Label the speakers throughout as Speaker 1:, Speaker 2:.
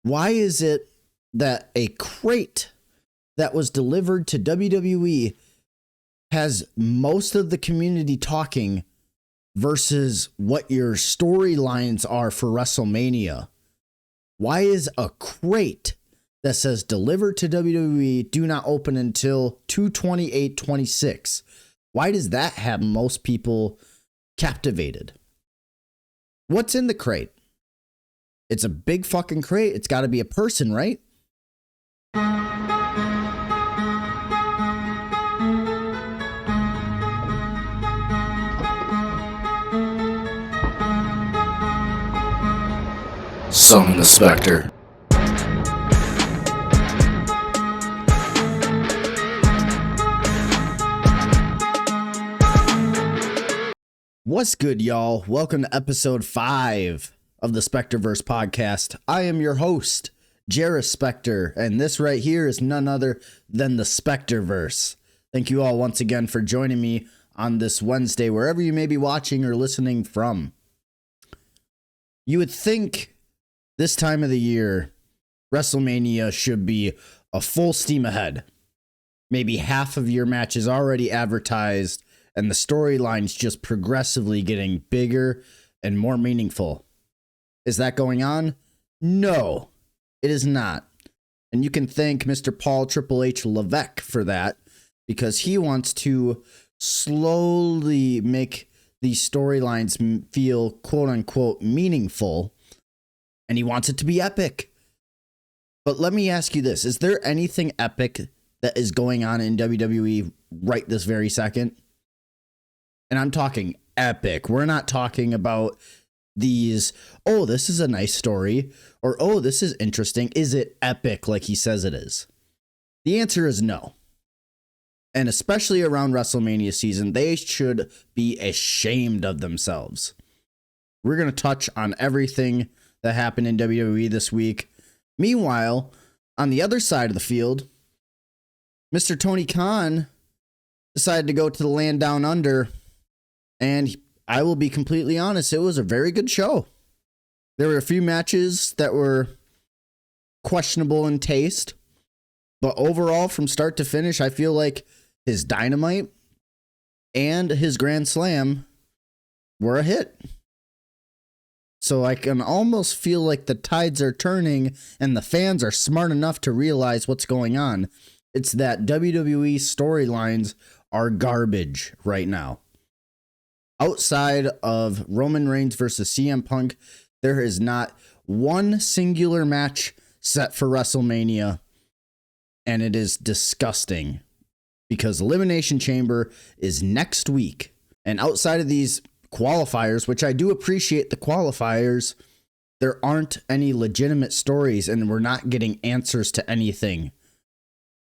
Speaker 1: Why is it that a crate that was delivered to WWE has most of the community talking versus what your storylines are for WrestleMania? Why is a crate that says delivered to WWE, do not open until 2/28/26? Why does that have most people captivated? What's in the crate? It's a big fucking crate. It's got to be a person, right?
Speaker 2: Summon the Spectre.
Speaker 1: What's good, y'all? Welcome to episode 5 of the SpectreVerse Podcast. I am your host, JariSpectre, and this right here is none other than the SpectreVerse. Thank you all once again for joining me on this Wednesday, wherever you may be watching or listening from. You would think this time of the year, WrestleMania should be a full steam ahead. Maybe half of your matches already advertised, and the storyline's just progressively getting bigger and more meaningful. Is that going on? No, it is not. And you can thank Mr. Paul Triple H Levesque for that, because he wants to slowly make these storylines feel quote-unquote meaningful, and he wants it to be epic. But let me ask you this. Is there anything epic that is going on in WWE right this very second? And I'm talking epic. We're not talking about these, oh, this is a nice story, or oh, this is interesting. Is it epic like he says it is? The answer is no. And especially around WrestleMania season, they should be ashamed of themselves. We're going to touch on everything that happened in WWE this week. Meanwhile, on the other side of the field, Mr. Tony Khan decided to go to the land down under. And I will be completely honest, it was a very good show. There were a few matches that were questionable in taste. But overall, from start to finish, I feel like his Dynamite and his Grand Slam were a hit. So I can almost feel like the tides are turning and the fans are smart enough to realize what's going on. It's that WWE storylines are garbage right now. Outside of Roman Reigns versus CM Punk, there is not one singular match set for WrestleMania, and it is disgusting because Elimination Chamber is next week. And outside of these qualifiers, which I do appreciate the qualifiers, there aren't any legitimate stories, and we're not getting answers to anything,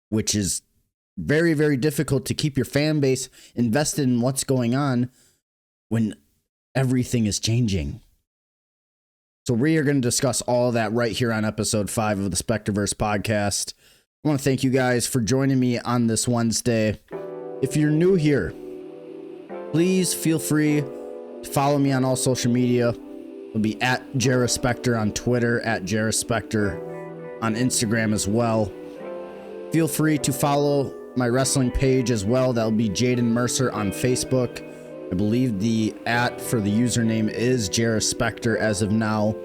Speaker 1: which is very, very difficult to keep your fan base invested in what's going on when everything is changing. So we are going to discuss all of that right here on episode 5 of the SpectreVerse Podcast. I want to thank you guys for joining me on this Wednesday. If you're new here, please feel free to follow me on all social media. It'll be at JariSpectre on Twitter, at JariSpectre on Instagram as well. Feel free to follow my wrestling page as well. That'll be Jaden Mercer on Facebook. I believe the @ for the username is JariSpectre as of now.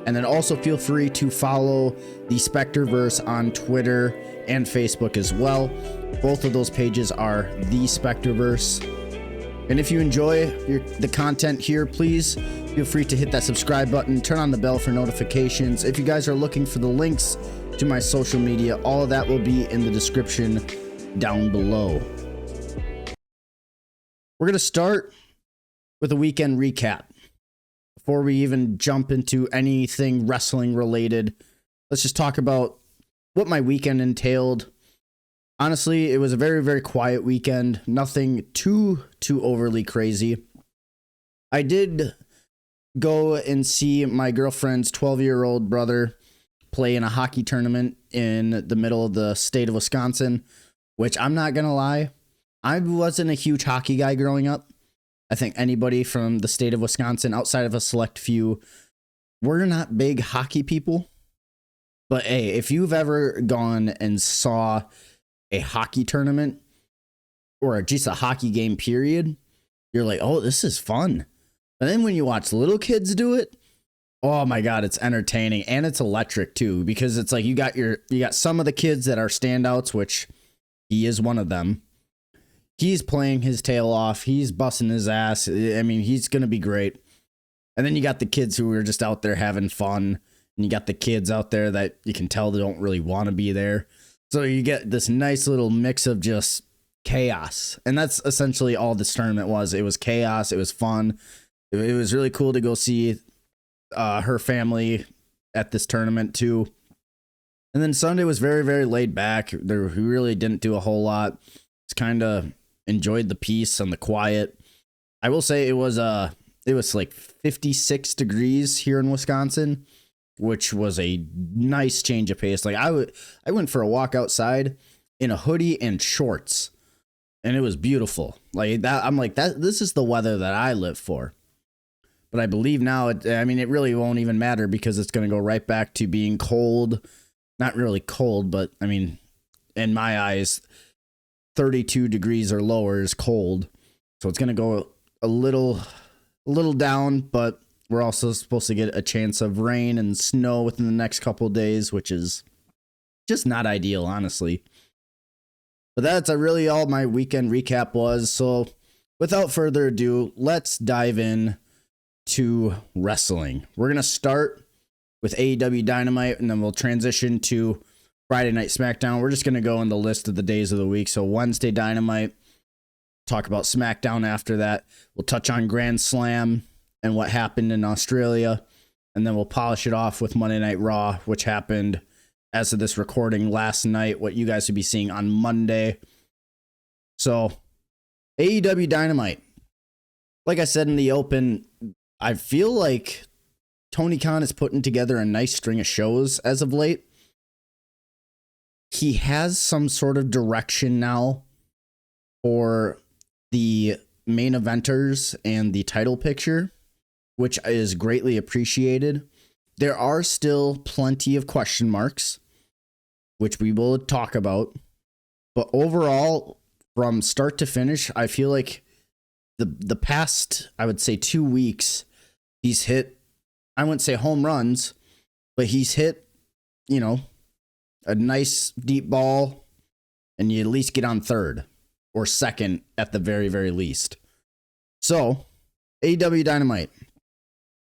Speaker 1: And then also feel free to follow the SpectreVerse on Twitter and Facebook as well. Both of those pages are the SpectreVerse. And if you enjoy the content here, please feel free to hit that subscribe button, turn on the bell for notifications. If you guys are looking for the links to my social media, all of that will be in the description down below. We're going to start with a weekend recap. Before we even jump into anything wrestling related, let's just talk about what my weekend entailed. Honestly, it was a very, very quiet weekend. Nothing too overly crazy. I did go and see my girlfriend's 12-year-old brother play in a hockey tournament in the middle of the state of Wisconsin, which I'm not going to lie, I wasn't a huge hockey guy growing up. I think anybody from the state of Wisconsin, outside of a select few, we're not big hockey people. But hey, if you've ever gone and saw a hockey tournament or just a hockey game period, you're like, oh, this is fun. And then when you watch little kids do it, oh my God, it's entertaining and it's electric too, because it's like you got some of the kids that are standouts, which he is one of them. He's playing his tail off. He's busting his ass. I mean, he's going to be great. And then you got the kids who are just out there having fun. And you got the kids out there that you can tell they don't really want to be there. So you get this nice little mix of just chaos. And that's essentially all this tournament was. It was chaos. It was fun. It was really cool to go see her family at this tournament too. And then Sunday was very, very laid back. We really didn't do a whole lot. Just kind of enjoyed the peace and the quiet. I will say it was like 56 degrees here in Wisconsin, which was a nice change of pace. Like I went for a walk outside in a hoodie and shorts, and it was beautiful. Like that, I'm like that. This is the weather that I live for. But I believe now, it really won't even matter because it's going to go right back to being cold. Not really cold, but I mean, in my eyes, 32 degrees or lower is cold. So it's going to go a little down, but we're also supposed to get a chance of rain and snow within the next couple of days, which is just not ideal, honestly. But that's really all my weekend recap was. So without further ado, let's dive in to wrestling. We're going to start with AEW Dynamite, and then we'll transition to Friday Night SmackDown. We're just going to go in the list of the days of the week. So Wednesday Dynamite, talk about SmackDown after that. We'll touch on Grand Slam and what happened in Australia, and then we'll polish it off with Monday Night Raw, which happened as of this recording last night, what you guys will be seeing on Monday. So AEW Dynamite, like I said in the open, I feel like Tony Khan is putting together a nice string of shows as of late. He has some sort of direction now for the main eventers and the title picture, which is greatly appreciated. There are still plenty of question marks, which we will talk about. But overall, from start to finish, I feel like the past, I would say 2 weeks, he's hit, I wouldn't say home runs, but he's hit, a nice deep ball, and you at least get on third or second at the very, very least. So, AEW Dynamite.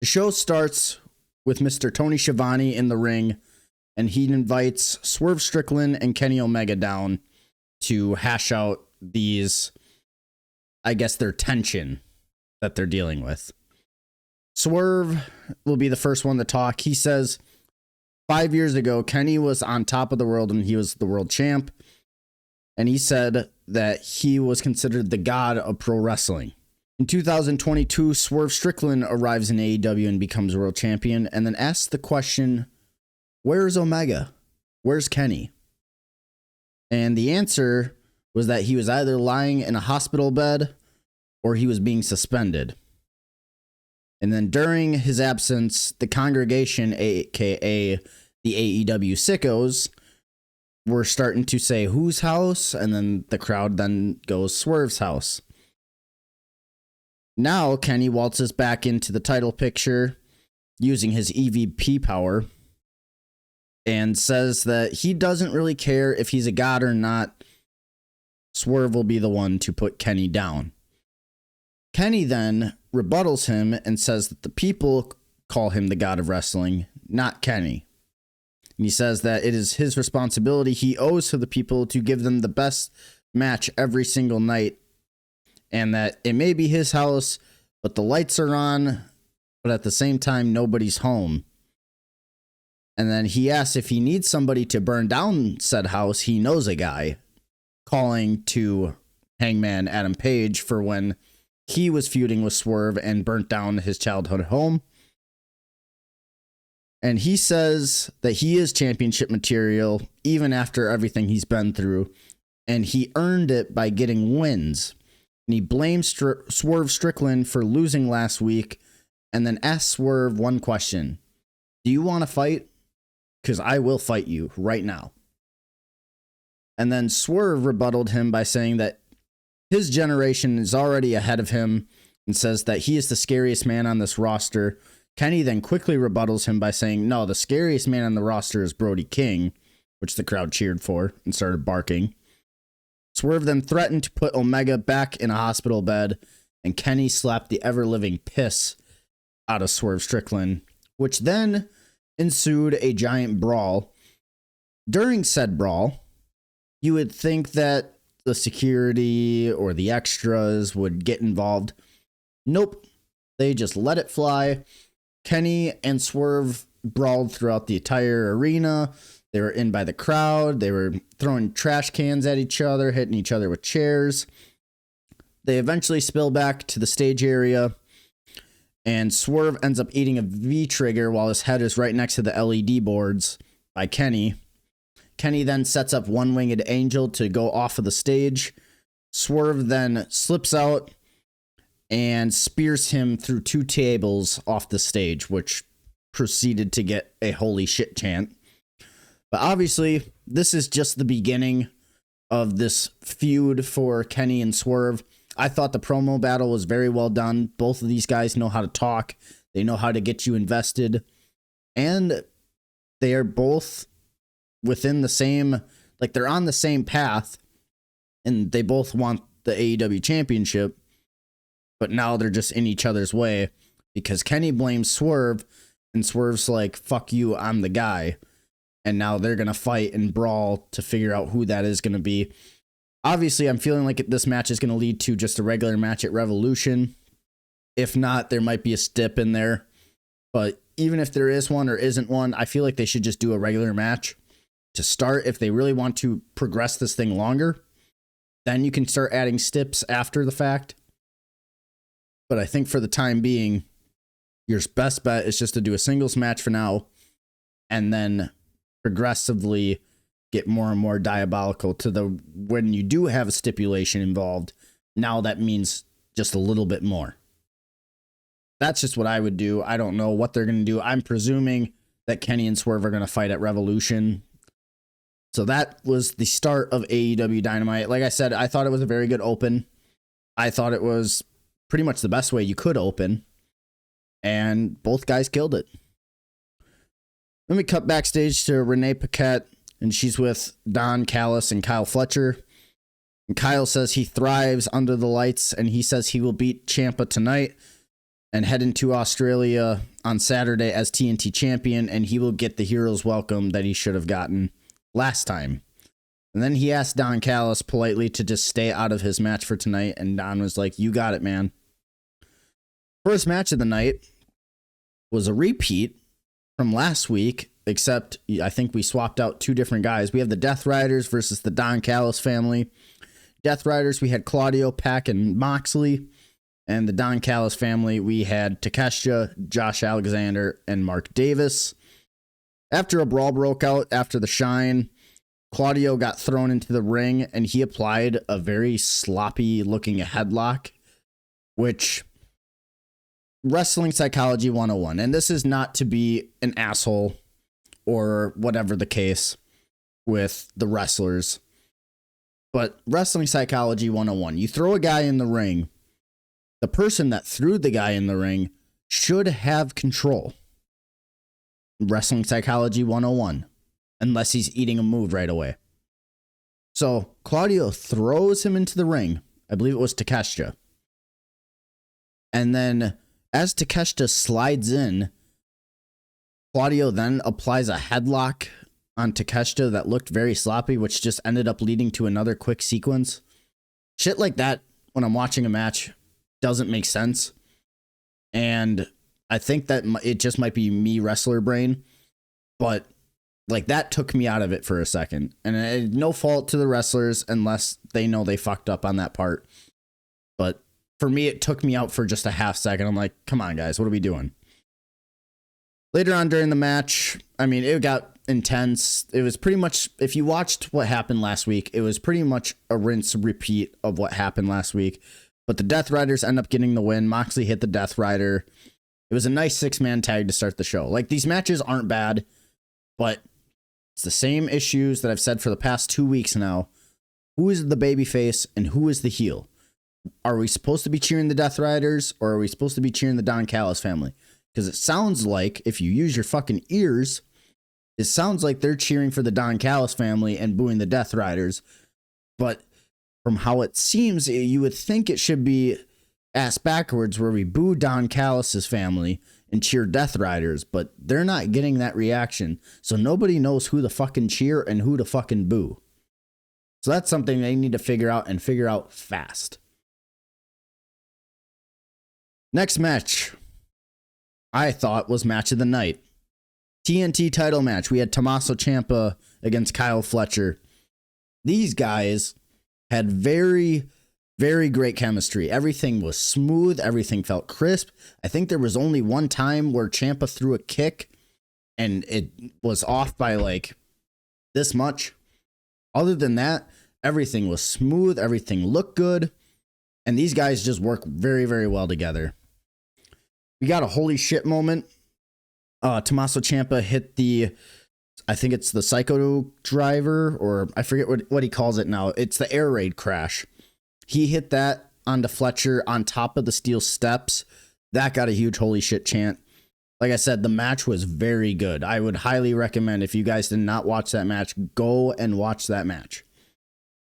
Speaker 1: The show starts with Mr. Tony Schiavone in the ring, and he invites Swerve Strickland and Kenny Omega down to hash out these, I guess, their tension that they're dealing with. Swerve will be the first one to talk. He says 5 years ago, Kenny was on top of the world and he was the world champ. And he said that he was considered the god of pro wrestling. In 2022, Swerve Strickland arrives in AEW and becomes world champion, and then asks the question, where's Omega? Where's Kenny? And the answer was that he was either lying in a hospital bed or he was being suspended. And then during his absence, the congregation, aka the AEW sickos, were starting to say whose house, and then the crowd then goes Swerve's house. Now Kenny waltzes back into the title picture using his EVP power and says that he doesn't really care if he's a god or not. Swerve will be the one to put Kenny down. Kenny then rebuttals him and says that the people call him the god of wrestling, not Kenny. And he says that it is his responsibility he owes to the people to give them the best match every single night. And that it may be his house, but the lights are on, but at the same time, nobody's home. And then he asks if he needs somebody to burn down said house. He knows a guy, calling to Hangman Adam Page for when he was feuding with Swerve and burnt down his childhood home. And he says that he is championship material even after everything he's been through. And he earned it by getting wins. And he blames Swerve Strickland for losing last week and then asks Swerve one question. Do you want to fight? because I will fight you right now. And then Swerve rebutted him by saying that his generation is already ahead of him and says that he is the scariest man on this roster. Kenny then quickly rebuttals him by saying, no, the scariest man on the roster is Brody King, which the crowd cheered for and started barking. Swerve then threatened to put Omega back in a hospital bed, and Kenny slapped the ever-living piss out of Swerve Strickland, which then ensued a giant brawl. During said brawl, you would think that the security or the extras would get involved. Nope. They just let it fly. Kenny and Swerve brawled throughout the entire arena. They were in by the crowd. They were throwing trash cans at each other, hitting each other with chairs. They eventually spill back to the stage area, and Swerve ends up eating a V-trigger while his head is right next to the LED boards by Kenny. Kenny then sets up one-winged angel to go off of the stage. Swerve then slips out and spears him through 2 tables off the stage, which proceeded to get a holy shit chant. But obviously, this is just the beginning of this feud for Kenny and Swerve. I thought the promo battle was very well done. Both of these guys know how to talk. They know how to get you invested. And they are both within the same, like they're on the same path. And they both want the AEW championship. But now they're just in each other's way because Kenny blames Swerve. And Swerve's like, fuck you, I'm the guy. And now they're going to fight and brawl to figure out who that is going to be. Obviously, I'm feeling like this match is going to lead to just a regular match at Revolution. If not, there might be a stip in there. But even if there is one or isn't one, I feel like they should just do a regular match to start. If they really want to progress this thing longer, then you can start adding stips after the fact. But I think for the time being, your best bet is just to do a singles match for now and then progressively get more and more diabolical to the when you do have a stipulation involved. Now that means just a little bit more. That's just what I would do. I don't know what they're going to do. I'm presuming that Kenny and Swerve are going to fight at Revolution. So that was the start of AEW Dynamite. Like I said, I thought it was a very good open. I thought it was pretty much the best way you could open. And both guys killed it. Then we cut backstage to Renee Paquette, and she's with Don Callis and Kyle Fletcher. And Kyle says he thrives under the lights, and he says he will beat Ciampa tonight and head into Australia on Saturday as TNT champion, and he will get the hero's welcome that he should have gotten last time. And then he asked Don Callis politely to just stay out of his match for tonight, and Don was like, you got it, man. First match of the night was a repeat from last week, except I think we swapped out 2 different guys. We have the Death Riders versus the Don Callis family. Death Riders, we had Claudio, Pac, and Moxley. And the Don Callis family, we had Takeshita, Josh Alexander, and Mark Davis. After a brawl broke out after the Shine, Claudio got thrown into the ring, and he applied a very sloppy-looking headlock, which Wrestling Psychology 101. And this is not to be an asshole or whatever the case with the wrestlers, but Wrestling Psychology 101. You throw a guy in the ring, the person that threw the guy in the ring should have control. Wrestling Psychology 101. Unless he's eating a move right away. So Claudio throws him into the ring. I believe it was Takeshita. And then as Takeshita slides in, Claudio then applies a headlock on Takeshita that looked very sloppy, which just ended up leading to another quick sequence. Shit like that, when I'm watching a match, doesn't make sense. And I think that it just might be me wrestler brain, but like that took me out of it for a second. And no fault to the wrestlers unless they know they fucked up on that part. But for me, it took me out for just a half second. I'm like, come on, guys, what are we doing? Later on during the match, I mean, it got intense. It was pretty much, if you watched what happened last week, it was pretty much a rinse repeat of what happened last week. But the Death Riders end up getting the win. Moxley hit the Death Rider. It was a nice 6-man tag to start the show. Like, these matches aren't bad. But it's the same issues that I've said for the past 2 weeks now. Who is the babyface and who is the heel? Are we supposed to be cheering the Death Riders or are we supposed to be cheering the Don Callis family? Because it sounds like, if you use your fucking ears, it sounds like they're cheering for the Don Callis family and booing the Death Riders. But from how it seems, you would think it should be ass backwards, where we boo Don Callis' family and cheer Death Riders, but they're not getting that reaction. So nobody knows who to fucking cheer and who to fucking boo. So that's something they need to figure out, and figure out fast. Next match, I thought was match of the night. TNT title match. We had Tommaso Ciampa against Kyle Fletcher. These guys had very, very great chemistry. Everything was smooth. Everything felt crisp. I think there was only one time where Ciampa threw a kick and it was off by like this much. Other than that, everything was smooth. Everything looked good. And these guys just work very, very well together. We got a holy shit moment. Tommaso Ciampa hit I think it's the Psycho Driver, or I forget what he calls it now. It's the air raid crash. He hit that onto Fletcher on top of the steel steps. That got a huge holy shit chant. Like I said, the match was very good. I would highly recommend, if you guys did not watch that match, go and watch that match.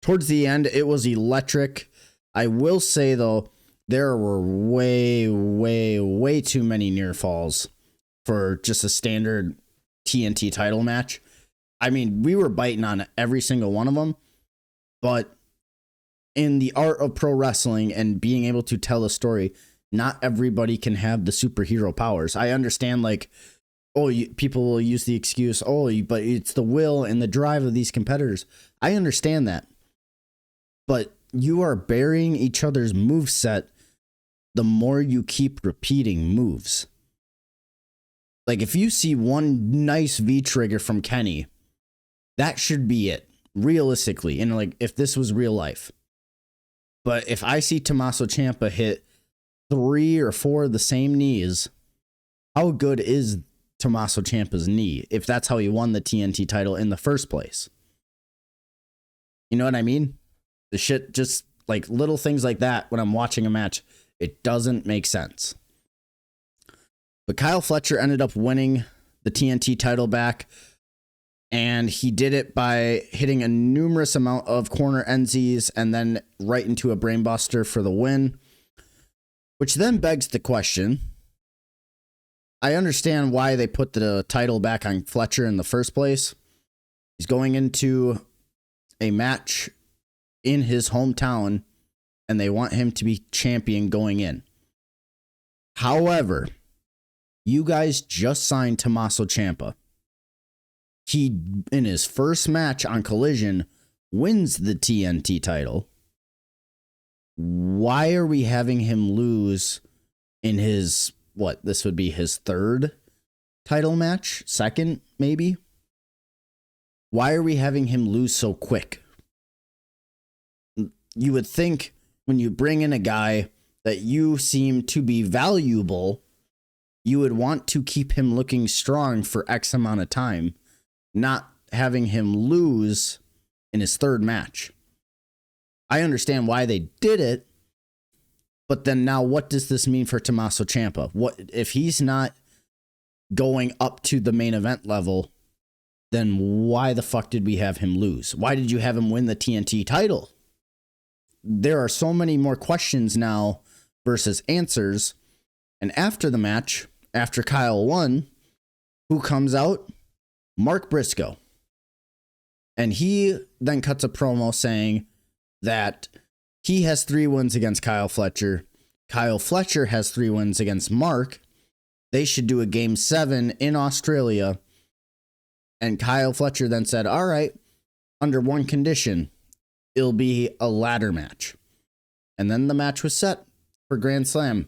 Speaker 1: Towards the end, it was electric. I will say, though, there were way, way, way too many near falls for just a standard TNT title match. I mean, we were biting on every single one of them, but in the art of pro wrestling and being able to tell a story, not everybody can have the superhero powers. I understand, like, people will use the excuse, but it's the will and the drive of these competitors. I understand that. But you are burying each other's moveset the more you keep repeating moves. Like, if you see one nice V-trigger from Kenny, that should be it, realistically. And, like, if this was real life. But if I see Tommaso Ciampa hit 3 or 4 of the same knees, how good is Tommaso Ciampa's knee if that's how he won the TNT title in the first place? You know what I mean? The shit, just like little things like that when I'm watching a match, it doesn't make sense. But Kyle Fletcher ended up winning the TNT title back, and he did it by hitting a numerous amount of corner NZs and then right into a brainbuster for the win, which then begs the question. I understand why they put the title back on Fletcher in the first place. He's going into a match in his hometown, and they want him to be champion going in. However, you guys just signed Tommaso Ciampa. He, in his first match on Collision, wins the TNT title. Why are we having him lose in his, this would be his third title match? Second, maybe? Why are we having him lose so quick? You would think when you bring in a guy that you seem to be valuable, you would want to keep him looking strong for X amount of time, not having him lose in his third match. I understand why they did it, but then now what does this mean for Tommaso Ciampa? What if he's not going up to the main event level? Then why the fuck did we have him lose? Why did you have him win the TNT title? There are so many more questions now versus answers. And after the match, after Kyle won, who comes out? Mark Briscoe. And he then cuts a promo saying that he has 3 wins against Kyle Fletcher. Kyle Fletcher has 3 wins against Mark. They should do a game 7 in Australia. And Kyle Fletcher then said, all right, under one condition, it'll be a ladder match. And then the match was set for Grand Slam.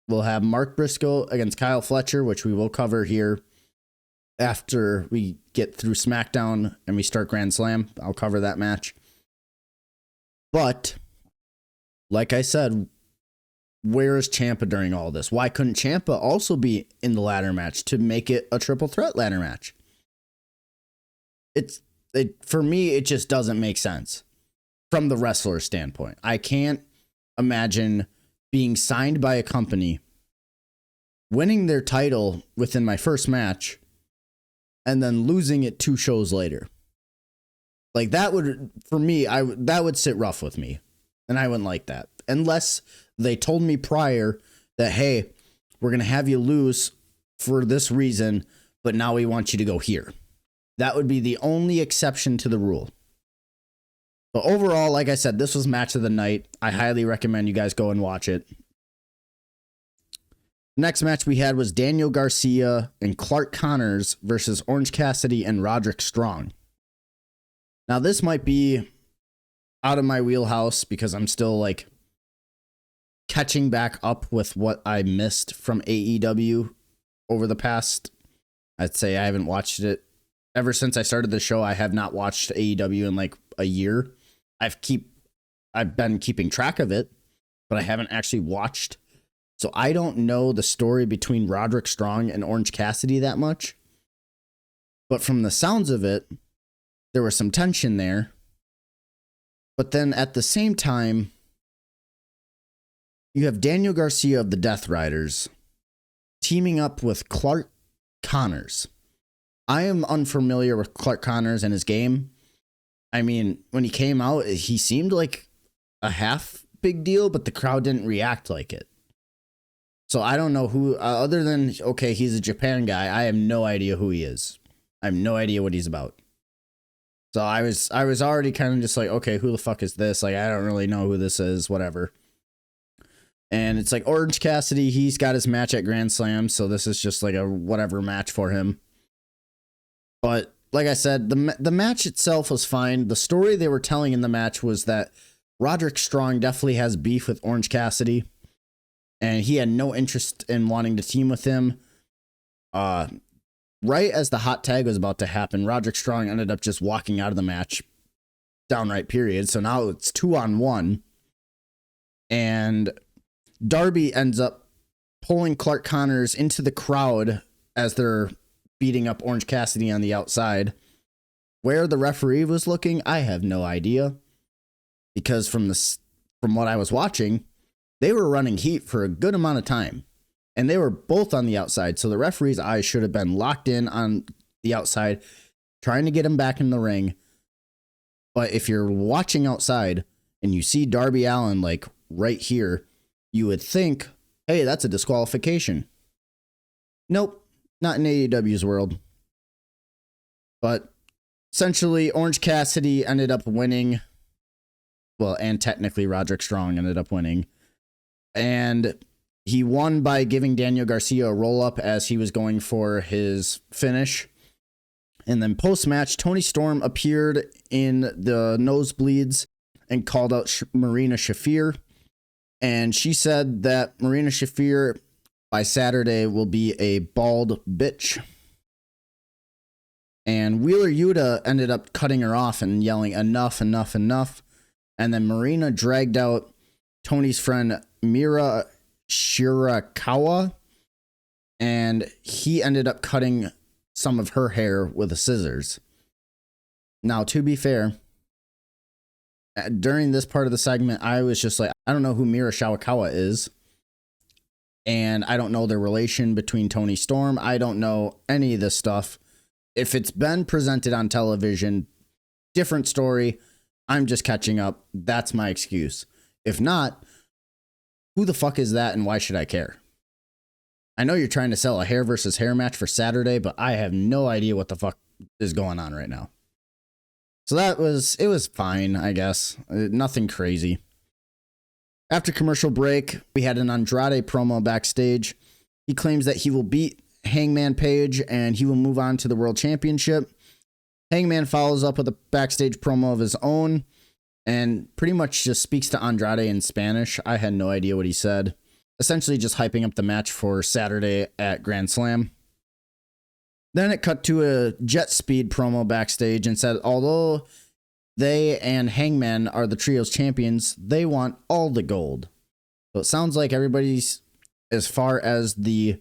Speaker 1: We'll have Mark Briscoe against Kyle Fletcher, which we will cover here after we get through SmackDown and we start Grand Slam. I'll cover that match. But, like I said, where is Ciampa during all this? Why couldn't Ciampa also be in the ladder match to make it a triple threat ladder match? For me, it just doesn't make sense from the wrestler standpoint. I can't imagine being signed by a company, winning their title within my first match, and then losing it 2 shows later. Like that would, for me, that would sit rough with me, and I wouldn't like that unless they told me prior that, hey, we're going to have you lose for this reason, but now we want you to go here. That would be the only exception to the rule. But overall, like I said, this was match of the night. I highly recommend you guys go and watch it. Next match we had was Daniel Garcia and Clark Connors versus Orange Cassidy and Roderick Strong. Now, this might be out of my wheelhouse because I'm still like catching back up with what I missed from AEW over the past, I'd say I haven't watched it ever since I started the show. I have not watched AEW in like a year. I've been keeping track of it, but I haven't actually watched. So I don't know the story between Roderick Strong and Orange Cassidy that much. But from the sounds of it, there was some tension there. But then at the same time, you have Daniel Garcia of the Death Riders teaming up with Clark Connors. I am unfamiliar with Clark Connors and his game. I mean, when he came out, he seemed like a half big deal, but the crowd didn't react like it. So I don't know who, other than, okay, he's a Japan guy. I have no idea who he is. I have no idea what he's about. So I was already kind of just like, okay, who the fuck is this? Like, I don't really know who this is, whatever. And it's like Orange Cassidy, he's got his match at Grand Slam, so this is just like a whatever match for him. But like I said, the match itself was fine. The story they were telling in the match was that Roderick Strong definitely has beef with Orange Cassidy, and he had no interest in wanting to team with him. Right as the hot tag was about to happen, Roderick Strong ended up just walking out of the match, downright period. So now it's 2-on-1, and Darby ends up pulling Clark Connors into the crowd as they're beating up Orange Cassidy on the outside. Where the referee was looking, I have no idea, because from what I was watching, they were running heat for a good amount of time, and they were both on the outside. So the referee's eyes should have been locked in on the outside, trying to get him back in the ring. But if you're watching outside and you see Darby Allin like right here, you would think, hey, that's a disqualification. Nope, not in AEW's world. But essentially, Orange Cassidy ended up winning. Well, and technically Roderick Strong ended up winning. And he won by giving Daniel Garcia a roll-up as he was going for his finish. And then post-match, Toni Storm appeared in the nosebleeds and called out Marina Shafir. And she said that Marina Shafir by Saturday will be a bald bitch. And Wheeler Yuta ended up cutting her off and yelling, enough, enough, enough. And then Marina dragged out Tony's friend Mira Shirakawa, and he ended up cutting some of her hair with the scissors. Now, to be fair, during this part of the segment, I was just like, I don't know who Mira Shirakawa is, and I don't know the relation between Toni Storm. I don't know any of this stuff. If it's been presented on television, different story. I'm just catching up. That's my excuse. If not, who the fuck is that and why should I care? I know you're trying to sell a hair versus hair match for Saturday, but I have no idea what the fuck is going on right now. So it was fine, I guess. Nothing crazy. After commercial break, we had an Andrade promo backstage. He claims that he will beat Hangman Page and he will move on to the World Championship. Hangman follows up with a backstage promo of his own and pretty much just speaks to Andrade in Spanish. I had no idea what he said. Essentially just hyping up the match for Saturday at Grand Slam. Then it cut to a jet speed promo backstage and said, although they and Hangman are the trio's champions, they want all the gold. So it sounds like everybody's, as far as the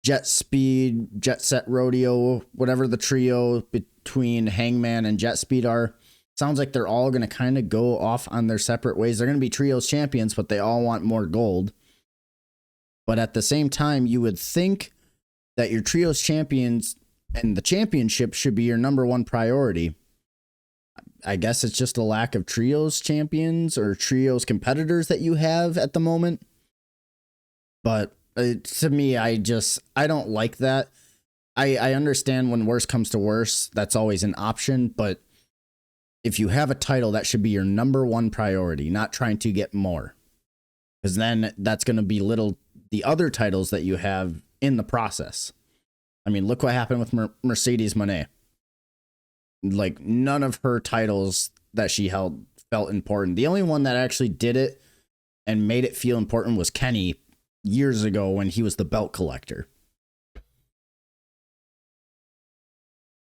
Speaker 1: Jet Speed, Jet Set Rodeo, whatever the trio between Hangman and Jet Speed are. Sounds like they're all going to kind of go off on their separate ways. They're going to be trios champions, but they all want more gold. But at the same time, you would think that your trios champions and the championship should be your number one priority. I guess it's just a lack of trios champions or trios competitors that you have at the moment. But to me, I don't like that. I understand when worse comes to worse, that's always an option. But if you have a title, that should be your number one priority, not trying to get more. Because then that's going to belittle the other titles that you have in the process. I mean, look what happened with Mercedes Moné. Like, none of her titles that she held felt important. The only one that actually did it and made it feel important was Kenny years ago when he was the belt collector.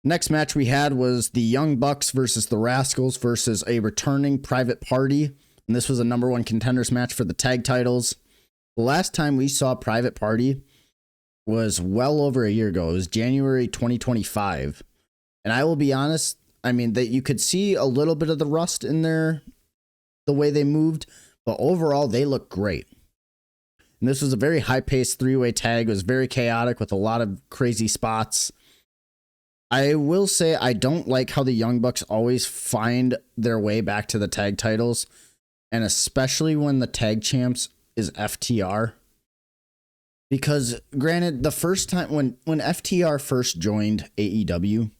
Speaker 1: Next match we had was the Young Bucks versus the Rascals versus a returning Private Party. And this was a number one contenders match for the tag titles. The last time we saw Private Party was well over a year ago. It was January 2025. And I will be honest, I mean, that you could see a little bit of the rust in there, the way they moved, but overall they look great. And this was a very high-paced three-way tag. It was very chaotic with a lot of crazy spots. I will say I don't like how the Young Bucks always find their way back to the tag titles, and especially when the tag champs is FTR. Because granted, the first time when FTR first joined AEW,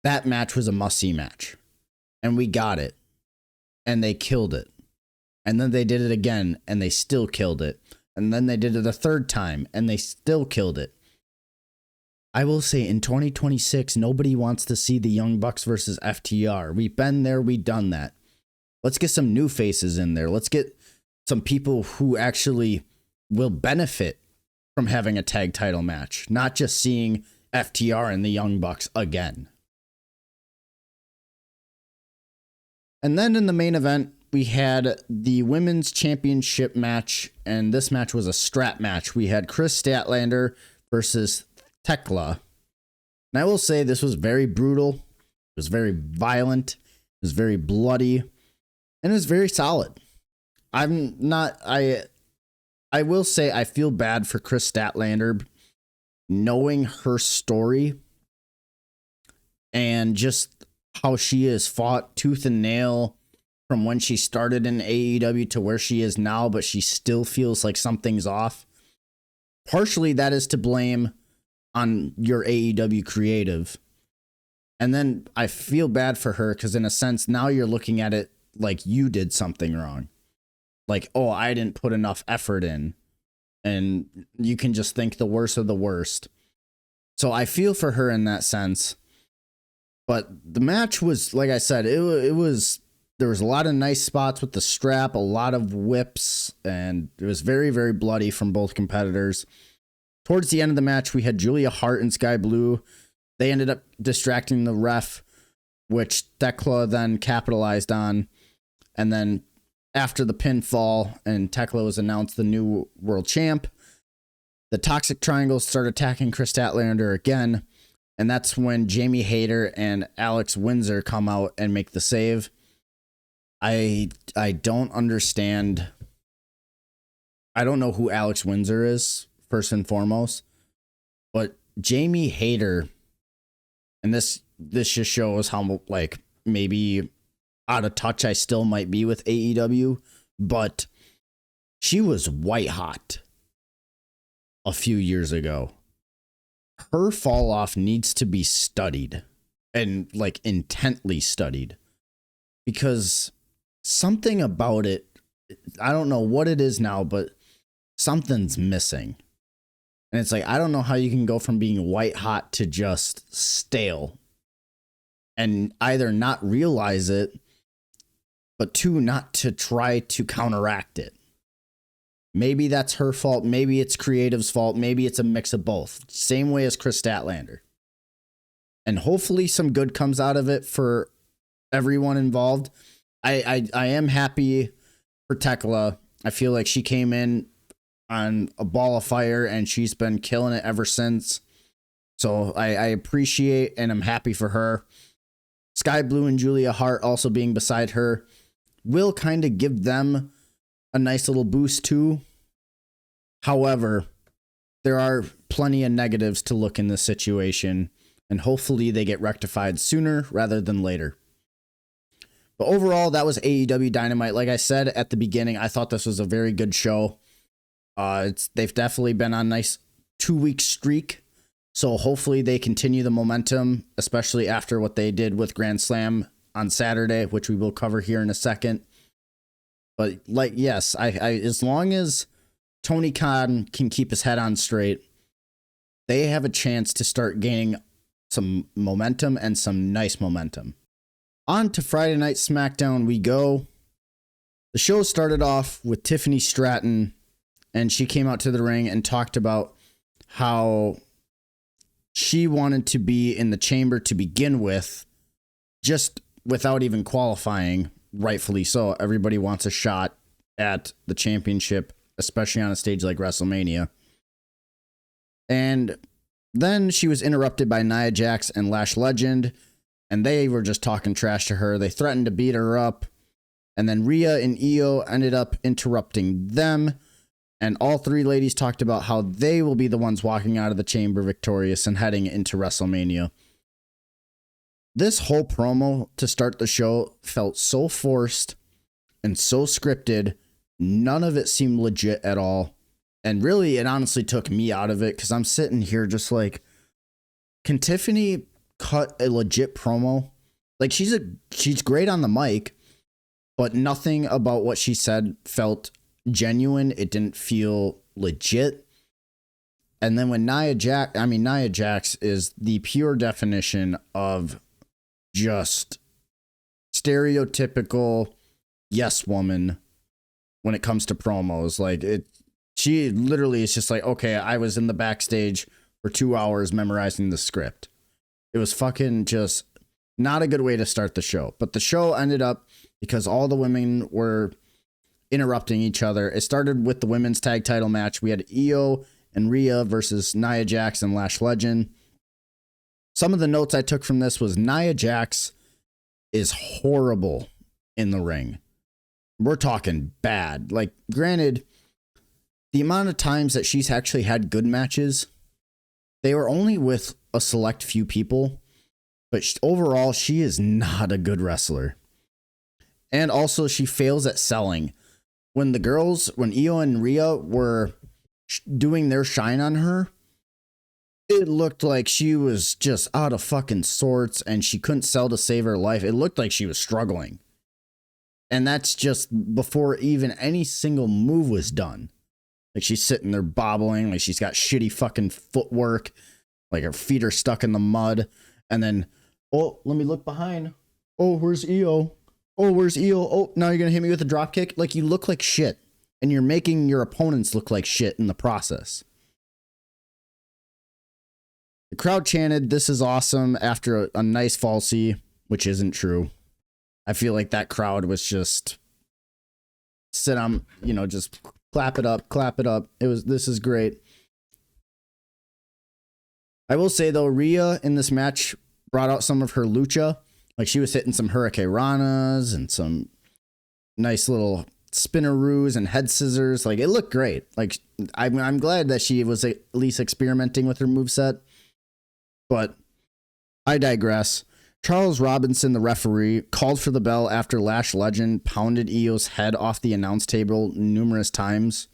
Speaker 1: that match was a must-see match. And we got it. And they killed it. And then they did it again, and they still killed it. And then they did it a third time, and they still killed it. I will say in 2026, nobody wants to see the Young Bucks versus FTR. We've been there, we've done that. Let's get some new faces in there. Let's get some people who actually will benefit from having a tag title match, not just seeing FTR and the Young Bucks again. And then in the main event, we had the women's championship match, and this match was a strap match. We had Chris Statlander versus Tekla. And I will say this was very brutal. It was very violent. It was very bloody. And it was very solid. I will say I feel bad for Chris Statlander knowing her story and just how she has fought tooth and nail from when she started in AEW to where she is now, but she still feels like something's off. Partially that is to blame on your AEW creative. And then I feel bad for her because in a sense, now you're looking at it like you did something wrong. Like, oh, I didn't put enough effort in. And you can just think the worst of the worst. So I feel for her in that sense. But the match was, like I said, it was, there was a lot of nice spots with the strap, a lot of whips, and it was very, very bloody from both competitors. Towards the end of the match, we had Julia Hart and Sky Blue. They ended up distracting the ref, which Tekla then capitalized on. And then after the pinfall and Tekla was announced the new world champ, the Toxic Triangle started attacking Chris Statlander again. And that's when Jamie Hayter and Alex Windsor come out and make the save. I don't understand. I don't know who Alex Windsor is, first and foremost. But Jamie Hayter, and this just shows how, like, maybe out of touch I still might be with AEW, but she was white hot a few years ago. Her fall off needs to be studied, and like intently studied, because something about it, I don't know what it is now, but something's missing. And it's like, I don't know how you can go from being white hot to just stale and either not realize it, but two, not to try to counteract it. Maybe that's her fault. Maybe it's creative's fault. Maybe it's a mix of both. Same way as Chris Statlander. And hopefully some good comes out of it for everyone involved. I am happy for Tekla. I feel like she came in on a ball of fire, and she's been killing it ever since. So I appreciate and I'm happy for her. Sky Blue and Julia Hart also being beside her will kind of give them a nice little boost too. However, there are plenty of negatives to look in this situation, and hopefully they get rectified sooner rather than later. But overall, that was AEW Dynamite. Like I said at the beginning, I thought this was a very good show. They've definitely been on a nice 2-week streak. So hopefully they continue the momentum, especially after what they did with Grand Slam on Saturday, which we will cover here in a second. But yes, I as long as Tony Khan can keep his head on straight, they have a chance to start gaining some momentum and some nice momentum. On to Friday Night SmackDown we go. The show started off with Tiffany Stratton, and she came out to the ring and talked about how she wanted to be in the chamber to begin with, just without even qualifying, rightfully so. Everybody wants a shot at the championship, especially on a stage like WrestleMania. And then she was interrupted by Nia Jax and Lash Legend, and they were just talking trash to her. They threatened to beat her up, and then Rhea and Io ended up interrupting them, and all three ladies talked about how they will be the ones walking out of the chamber victorious and heading into WrestleMania. This whole promo to start the show felt so forced and so scripted. None of it seemed legit at all. And really, it honestly took me out of it because I'm sitting here just like, can Tiffany cut a legit promo? Like, she's great on the mic, but nothing about what she said felt genuine. It didn't feel legit. And then when Nia Jax is the pure definition of just stereotypical yes woman when it comes to promos. Like, she literally is just like, okay, I was in the backstage for 2 hours memorizing the script. It was fucking just not a good way to start the show. But the show ended up, because all the women were interrupting each other. It started with the women's tag title match. We had Io and Rhea versus Nia Jax and Lash Legend. Some of the notes I took from this was Nia Jax is horrible in the ring. We're talking bad. Like, granted, the amount of times that she's actually had good matches, they were only with a select few people, but overall, she is not a good wrestler. And also, she fails at selling. When Io and Rhea were doing their shine on her, it looked like she was just out of fucking sorts and she couldn't sell to save her life. It looked like she was struggling. And that's just before even any single move was done. Like, she's sitting there bobbling, like she's got shitty fucking footwork, like her feet are stuck in the mud. And then, oh, let me look behind. Oh, where's Io? Oh, where's Io? Oh, now you're going to hit me with a drop kick? Like, you look like shit. And you're making your opponents look like shit in the process. The crowd chanted, "This is awesome," after a nice falsie, which isn't true. I feel like that crowd was just sit on, just clap it up, clap it up. This is great. I will say though, Rhea in this match brought out some of her lucha. Like, she was hitting some Hurricane Ranas and some nice little spinneroos and head scissors. Like, it looked great. Like, I'm glad that she was at least experimenting with her moveset. But I digress. Charles Robinson, the referee, called for the bell after Lash Legend pounded Io's head off the announce table numerous times.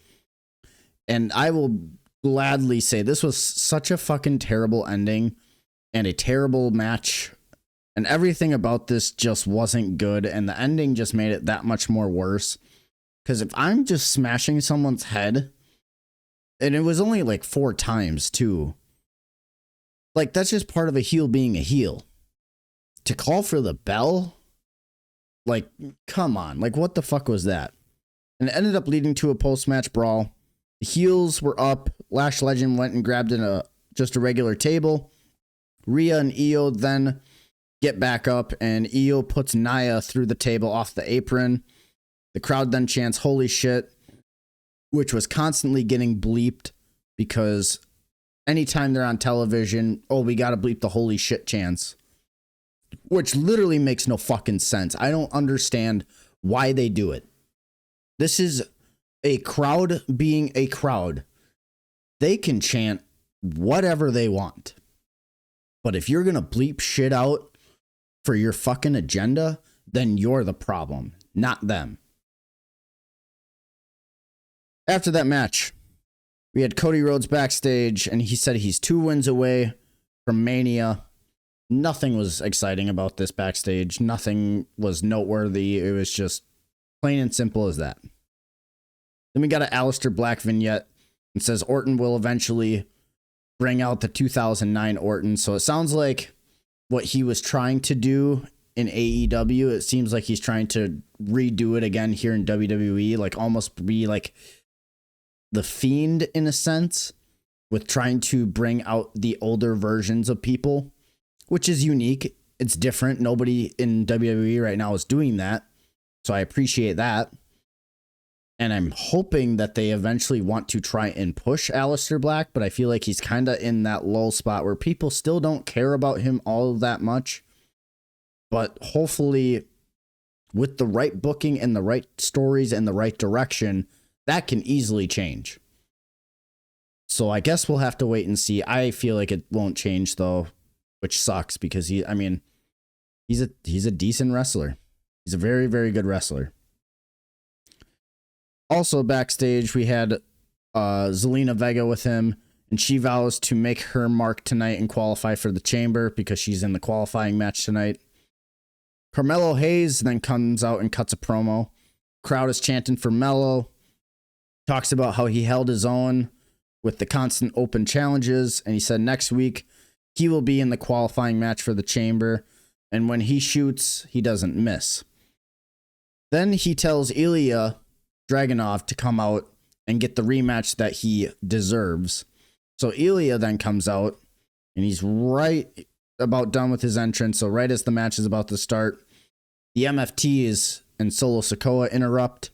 Speaker 1: And I will gladly say this was such a fucking terrible ending and a terrible match. And everything about this just wasn't good. And the ending just made it that much more worse. Because if I'm just smashing someone's head, and it was only like 4 times too. Like, that's just part of a heel being a heel. To call for the bell? Like, come on. Like, what the fuck was that? And it ended up leading to a post-match brawl. The heels were up. Lash Legend went and grabbed just a regular table. Rhea and Io then get back up, and Io puts Nia through the table off the apron. The crowd then chants, "Holy shit." which was constantly getting bleeped because anytime they're on television, oh, we got to bleep the holy shit chants, which literally makes no fucking sense. I don't understand why they do it. This is a crowd being a crowd. They can chant whatever they want. But if you're going to bleep shit out for your fucking agenda, then you're the problem, not them. After that match, we had Cody Rhodes backstage, and he said he's 2 wins away from Mania. Nothing was exciting about this backstage. Nothing was noteworthy. It was just plain and simple as that. Then we got an Aleister Black vignette and says Orton will eventually bring out the 2009 Orton. So it sounds like what he was trying to do in AEW, it seems like he's trying to redo it again here in WWE, like almost be like the Fiend in a sense, with trying to bring out the older versions of people, which is unique. It's different. Nobody in WWE right now is doing that. So I appreciate that. And I'm hoping that they eventually want to try and push Aleister Black, but I feel like he's kind of in that lull spot where people still don't care about him all that much. But hopefully, with the right booking and the right stories and the right direction, that can easily change. So I guess we'll have to wait and see. I feel like it won't change though, which sucks because he's a decent wrestler. He's a very, very good wrestler. Also backstage, we had Zelina Vega with him, and she vows to make her mark tonight and qualify for the Chamber because she's in the qualifying match tonight. Carmelo Hayes then comes out and cuts a promo. Crowd is chanting for Melo. Talks about how he held his own with the constant open challenges, and he said next week he will be in the qualifying match for the Chamber, and when he shoots, he doesn't miss. Then he tells Ilya Dragunov to come out and get the rematch that he deserves. So Ilya then comes out, and he's right about done with his entrance. So right as the match is about to start, the MFTs and Solo Sikoa interrupt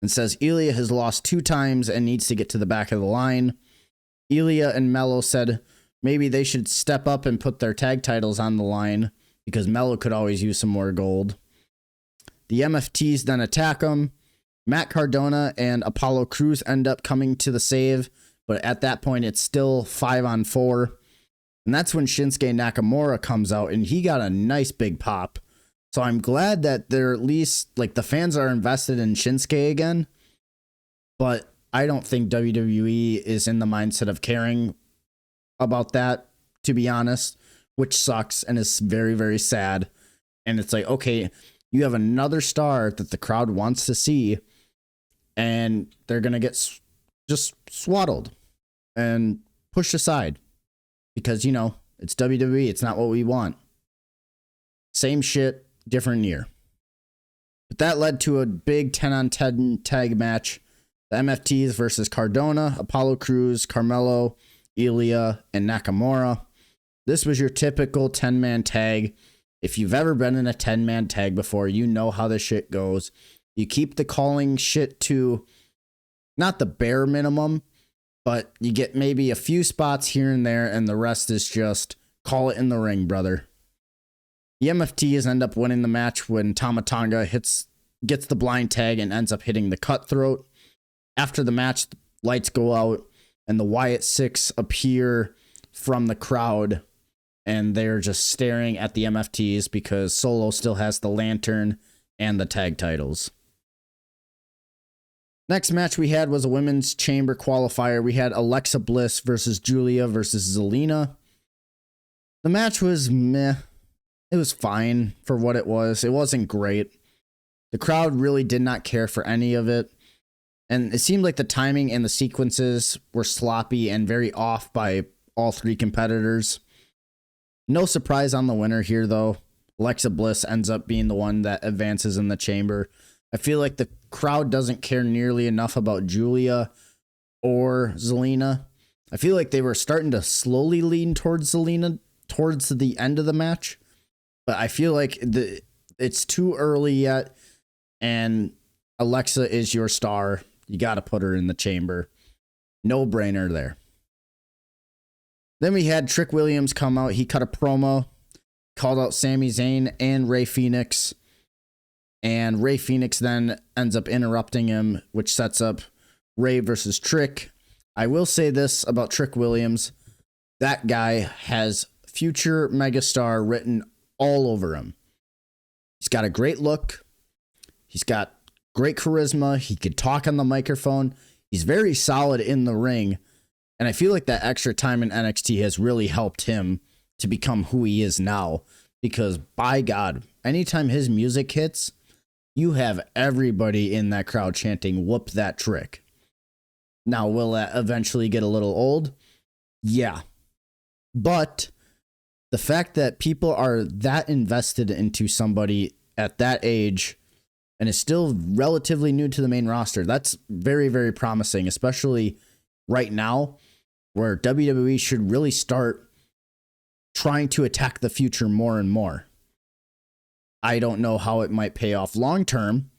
Speaker 1: and says Ilya has lost 2 times and needs to get to the back of the line. Ilya and Melo said maybe they should step up and put their tag titles on the line because Melo could always use some more gold. The MFTs then attack him. Matt Cardona and Apollo Crews end up coming to the save, but at that point it's still 5-on-4. And that's when Shinsuke Nakamura comes out, and he got a nice big pop. So I'm glad that they're at least, like, the fans are invested in Shinsuke again. But I don't think WWE is in the mindset of caring about that, to be honest, which sucks and is very, very sad. And it's like, okay, you have another star that the crowd wants to see, and they're going to get just swaddled and pushed aside because, you know, it's WWE. It's not what we want. Same shit, different year. But that led to a big 10-on-10 tag match. The MFTs versus Cardona, Apollo Crews, Carmelo, Ilya, and Nakamura. This was your typical 10-man tag. If you've ever been in a 10-man tag before, you know how this shit goes. You keep the calling shit to not the bare minimum, but you get maybe a few spots here and there, and the rest is just call it in the ring, brother. The MFTs end up winning the match when Tama Tonga gets the blind tag and ends up hitting the cutthroat. After the match, the lights go out, and the Wyatt Six appear from the crowd, and they're just staring at the MFTs because Solo still has the lantern and the tag titles. Next match we had was a women's chamber qualifier. We had Alexa Bliss versus Julia versus Zelina. The match was meh. It was fine for what it was. It wasn't great. The crowd really did not care for any of it. And it seemed like the timing and the sequences were sloppy and very off by all 3 competitors. No surprise on the winner here, though. Alexa Bliss ends up being the one that advances in the chamber. I feel like the crowd doesn't care nearly enough about Julia or Zelina. I feel like they were starting to slowly lean towards Zelina towards the end of the match. But I feel like it's too early yet, and Alexa is your star. You got to put her in the chamber. No brainer there. Then we had Trick Williams come out. He cut a promo, called out Sami Zayn and Rey Fenix. And Rey Fenix then ends up interrupting him, which sets up Rey versus Trick. I will say this about Trick Williams. That guy has future megastar written all over him. He's got a great look. He's got great charisma. He could talk on the microphone. He's very solid in the ring. And I feel like that extra time in NXT has really helped him to become who he is now. Because by God, anytime his music hits, you have everybody in that crowd chanting, "Whoop that Trick." Now, will that eventually get a little old? Yeah. But the fact that people are that invested into somebody at that age and is still relatively new to the main roster, that's very, very promising, especially right now where WWE should really start trying to attack the future more and more. I don't know how it might pay off long term,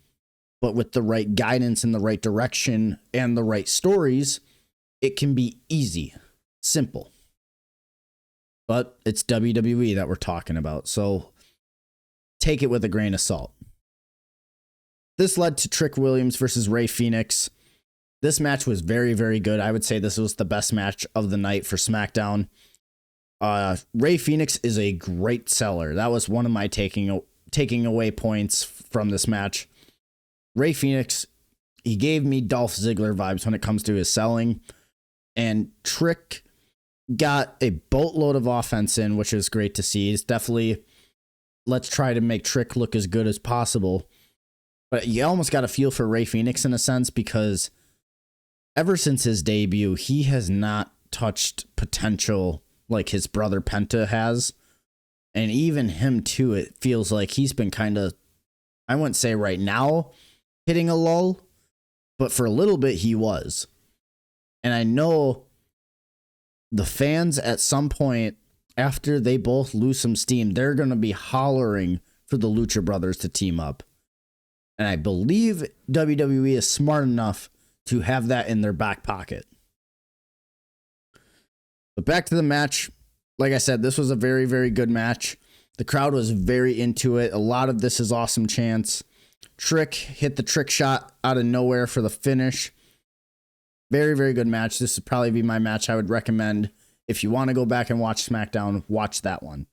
Speaker 1: but with the right guidance in the right direction and the right stories, it can be easy, simple. But it's WWE that we're talking about, so take it with a grain of salt. This led to Trick Williams versus Rey Fenix. This match was very, very good. I would say this was the best match of the night for SmackDown. Rey Fenix is a great seller. That was one of my taking away points from this match. Rey Fenix, he gave me Dolph Ziggler vibes when it comes to his selling. And Trick got a boatload of offense in, which is great to see. It's definitely, let's try to make Trick look as good as possible. But you almost got a feel for Rey Fenix in a sense, because ever since his debut, he has not touched potential like his brother Penta has. And even him too, it feels like he's been kind of, I wouldn't say right now hitting a lull, but for a little bit he was. And I know the fans at some point, after they both lose some steam, they're going to be hollering for the Lucha Brothers to team up. And I believe WWE is smart enough to have that in their back pocket. But back to the match. Like I said, this was a very, very good match. The crowd was very into it. A lot of this is awesome chants. Trick hit the trick shot out of nowhere for the finish. Very, very good match. This would probably be my match I would recommend. If you want to go back and watch SmackDown, watch that one.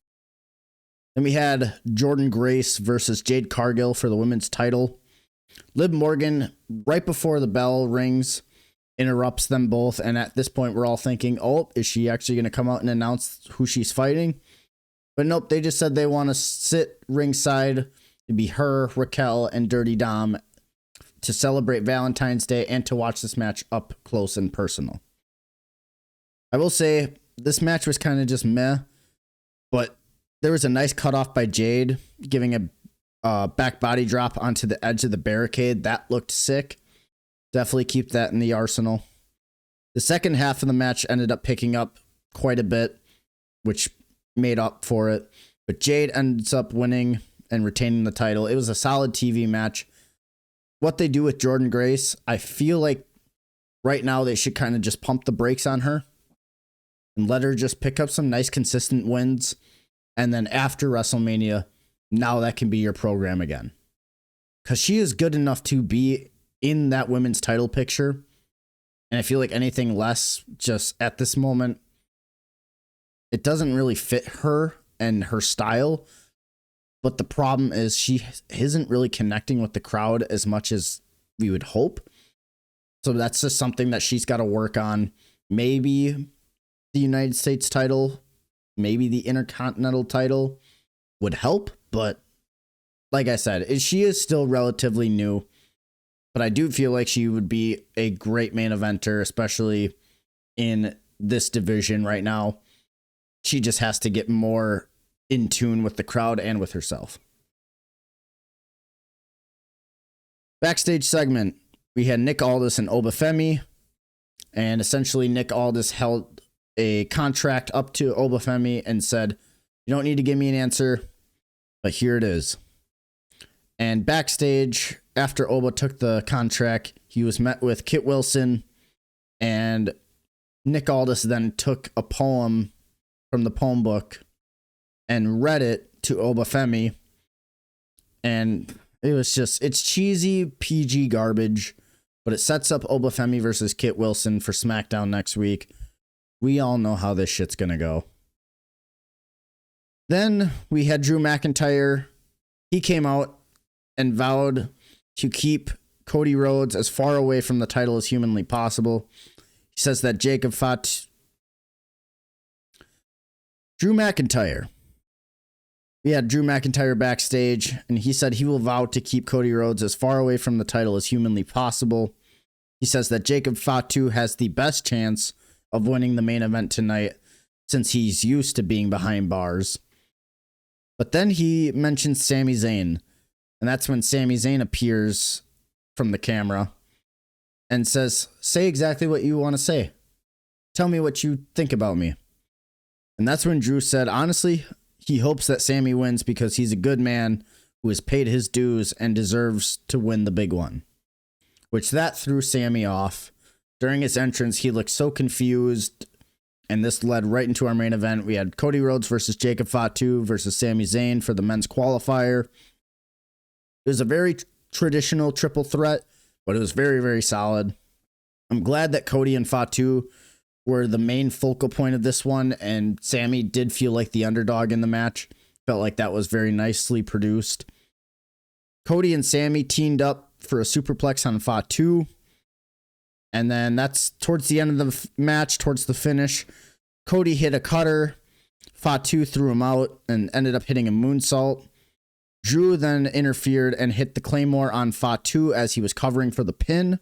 Speaker 1: Then we had Jordynne Grace versus Jade Cargill for the women's title. Liv Morgan, right before the bell rings, interrupts them both. And at this point, we're all thinking, oh, is she actually going to come out and announce who she's fighting? But nope, they just said they want to sit ringside. It'd be her, Raquel, and Dirty Dom to celebrate Valentine's Day and to watch this match up close and personal. I will say this match was kind of just meh, but there was a nice cutoff by Jade, giving a back body drop onto the edge of the barricade. That looked sick. Definitely keep that in the arsenal. The second half of the match ended up picking up quite a bit, which made up for it. But Jade ends up winning and retaining the title. It was a solid TV match. What they do with Jordynne Grace, I feel like right now they should kind of just pump the brakes on her and let her just pick up some nice consistent wins. And then after WrestleMania, now that can be your program again. Because she is good enough to be in that women's title picture. And I feel like anything less, just at this moment, it doesn't really fit her and her style. But the problem is she isn't really connecting with the crowd as much as we would hope. So that's just something that she's got to work on. Maybe the United States title, maybe the Intercontinental title would help. But like I said, she is still relatively new. But I do feel like she would be a great main eventer, especially in this division right now. She just has to get more in tune with the crowd and with herself. Backstage segment, we had Nick Aldis and Obafemi, and essentially Nick Aldis held a contract up to Obafemi and said, you don't need to give me an answer, but here it is. And backstage, after ಬ್ಬ took the contract, he was met with Kit Wilson, and Nick Aldis then took a poem from the poem book and read it to ಬ್ಬ Femi. And it was just, it's cheesy PG garbage, but it sets up ಬ್ಬ Femi versus Kit Wilson for SmackDown next week. We all know how this shit's going to go. Then we had Drew McIntyre. He came out and vowed to keep Cody Rhodes as far away from the title as humanly possible. He says that Drew McIntyre. We had Drew McIntyre backstage, and he said he will vow to keep Cody Rhodes as far away from the title as humanly possible. He says that Jacob Fatu has the best chance of winning the main event tonight since he's used to being behind bars. But then he mentions Sami Zayn, and that's when Sami Zayn appears from the camera and says, say exactly what you want to say. Tell me what you think about me. And that's when Drew said, honestly, he hopes that Sami wins because he's a good man who has paid his dues and deserves to win the big one. Which that threw Sami off. During his entrance, he looked so confused, and this led right into our main event. We had Cody Rhodes versus Jacob Fatu versus Sami Zayn for the men's qualifier. It was a very traditional triple threat, but it was very, very solid. I'm glad that Cody and Fatu were the main focal point of this one, and Sami did feel like the underdog in the match. Felt like that was very nicely produced. Cody and Sami teamed up for a superplex on Fatu, and then that's towards the end of the match, towards the finish. Cody hit a cutter. Fatu threw him out and ended up hitting a moonsault. Drew then interfered and hit the Claymore on Fatu as he was covering for the pin.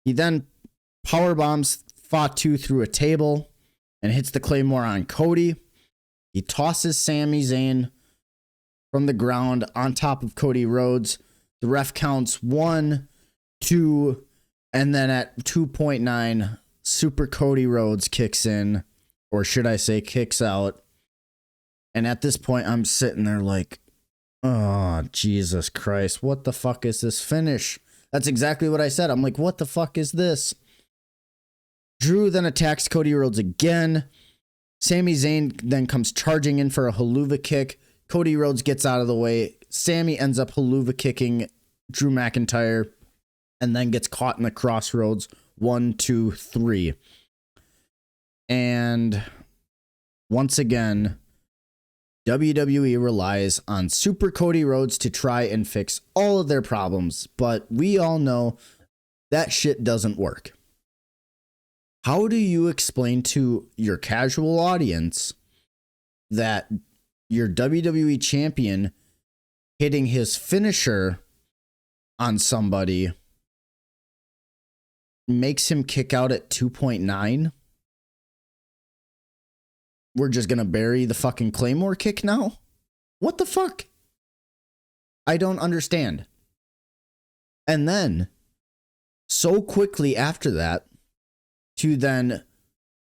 Speaker 1: He then powerbombs Fatu through a table and hits the Claymore on Cody. He tosses Sami Zayn from the ground on top of Cody Rhodes. The ref counts 1, 2, and then at 2.9, Super Cody Rhodes kicks in, or should I say kicks out. And at this point, I'm sitting there like, oh, Jesus Christ, what the fuck is this finish? That's exactly what I said. I'm like, what the fuck is this? Drew then attacks Cody Rhodes again. Sami Zayn then comes charging in for a haluva kick. Cody Rhodes gets out of the way. Sami ends up haluva kicking Drew McIntyre and then gets caught in the crossroads. 1, 2, 3. And once again, WWE relies on Super Cody Rhodes to try and fix all of their problems, but we all know that shit doesn't work. How do you explain to your casual audience that your WWE champion hitting his finisher on somebody makes him kick out at 2.9? We're just going to bury the fucking Claymore kick now? What the fuck? I don't understand. And then, so quickly after that, to then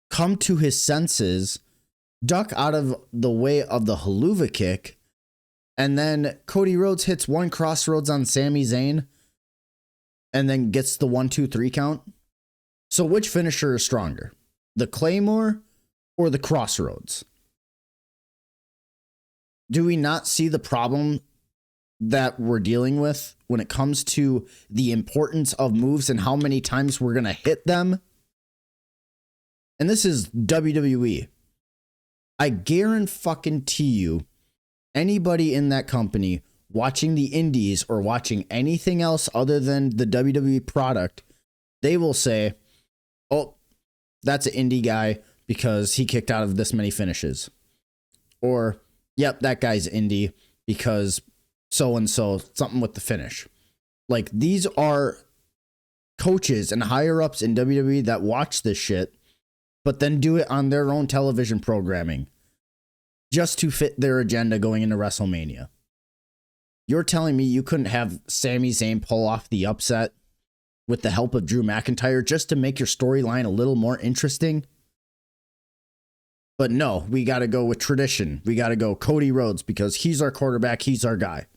Speaker 1: come to his senses, duck out of the way of the haluva kick, and then Cody Rhodes hits one crossroads on Sami Zayn, and then gets the 1, 2, 3 count. So which finisher is stronger? The Claymore or the crossroads? Do we not see the problem that we're dealing with when it comes to the importance of moves and how many times we're going to hit them? And this is WWE. I guarantee you, anybody in that company watching the indies or watching anything else other than the WWE product, they will say, oh, that's an indie guy because he kicked out of this many finishes. Or, yep, that guy's indie because so-and-so, something with the finish. Like, these are coaches and higher-ups in WWE that watch this shit, but then do it on their own television programming just to fit their agenda going into WrestleMania. You're telling me you couldn't have Sami Zayn pull off the upset with the help of Drew McIntyre just to make your storyline a little more interesting? But no, we got to go with tradition. We got to go Cody Rhodes because he's our quarterback. He's our guy.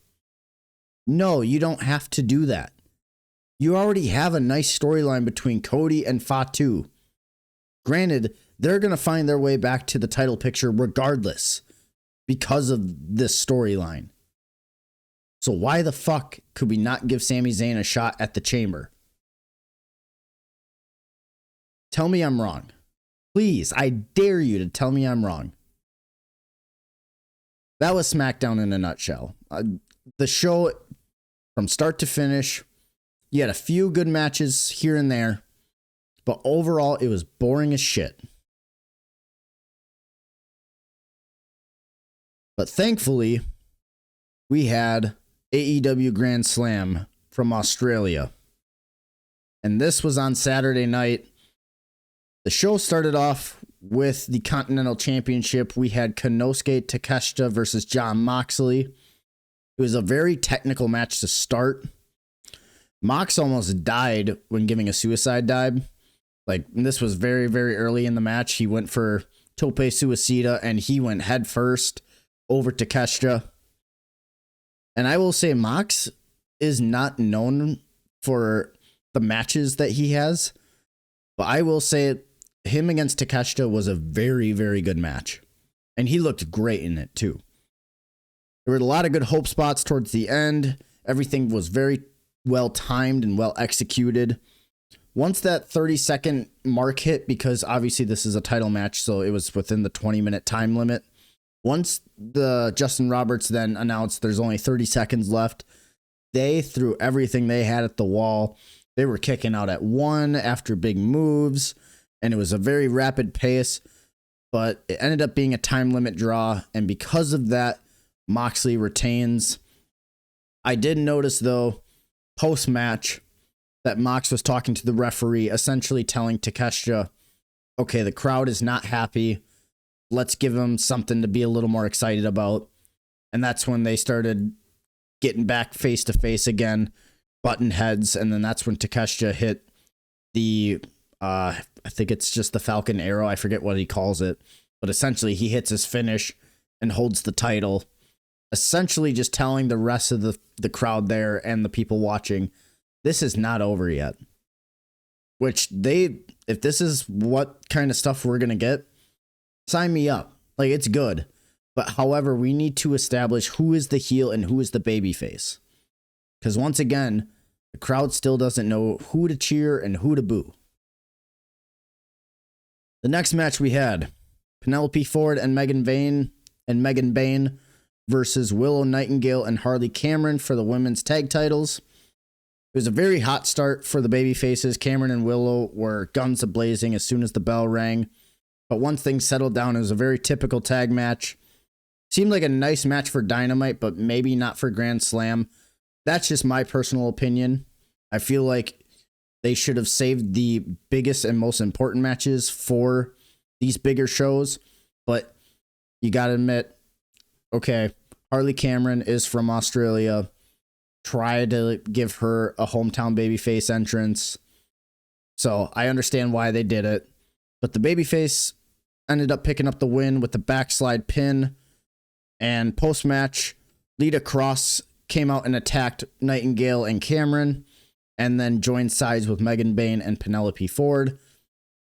Speaker 1: No, you don't have to do that. You already have a nice storyline between Cody and Fatu. Granted, they're going to find their way back to the title picture regardless because of this storyline. So why the fuck could we not give Sami Zayn a shot at the Chamber? Tell me I'm wrong. Please, I dare you to tell me I'm wrong. That was SmackDown in a nutshell. The show, from start to finish, you had a few good matches here and there, but overall, it was boring as shit. But thankfully, we had AEW Grand Slam from Australia. And this was on Saturday night. The show started off with the Continental Championship. We had Konosuke Takeshita versus Jon Moxley. It was a very technical match to start. Mox almost died when giving a suicide dive. Like, this was very, very early in the match. He went for Tope Suicida, and he went head first over Takeshita. And I will say Mox is not known for the matches that he has. But I will say him against Takeshita was a very, very good match. And he looked great in it, too. There were a lot of good hope spots towards the end. Everything was very well timed and well executed. Once that 30-second mark hit, because obviously this is a title match, so it was within the 20-minute time limit. Once the Justin Roberts then announced there's only 30 seconds left, they threw everything they had at the wall. They were kicking out at one after big moves, and it was a very rapid pace, but it ended up being a time limit draw, and because of that, Moxley retains. I did notice, though, post-match, that Mox was talking to the referee, essentially telling Takeshita, okay, the crowd is not happy. Let's give them something to be a little more excited about. And that's when they started getting back face to face again, button heads. And then that's when Takeshita hit the, I think it's just the Falcon Arrow. I forget what he calls it. But essentially he hits his finish and holds the title. Essentially just telling the rest of the crowd there and the people watching, this is not over yet. Which if this is what kind of stuff we're going to get, sign me up. Like, it's good. But however, we need to establish who is the heel and who is the babyface. Because once again, the crowd still doesn't know who to cheer and who to boo. The next match we had Penelope Ford and Megan Bayne versus Willow Nightingale and Harley Cameron for the women's tag titles. It was a very hot start for the babyfaces. Cameron and Willow were guns a-blazing as soon as the bell rang. But once things settled down, it was a very typical tag match. Seemed like a nice match for Dynamite, but maybe not for Grand Slam. That's just my personal opinion. I feel like they should have saved the biggest and most important matches for these bigger shows. But you got to admit, okay, Harley Cameron is from Australia. Try to give her a hometown babyface entrance. So I understand why they did it. But the babyface ended up picking up the win with the backslide pin. And post-match, Lita Cross came out and attacked Nightingale and Cameron, and then joined sides with Megan Bayne and Penelope Ford.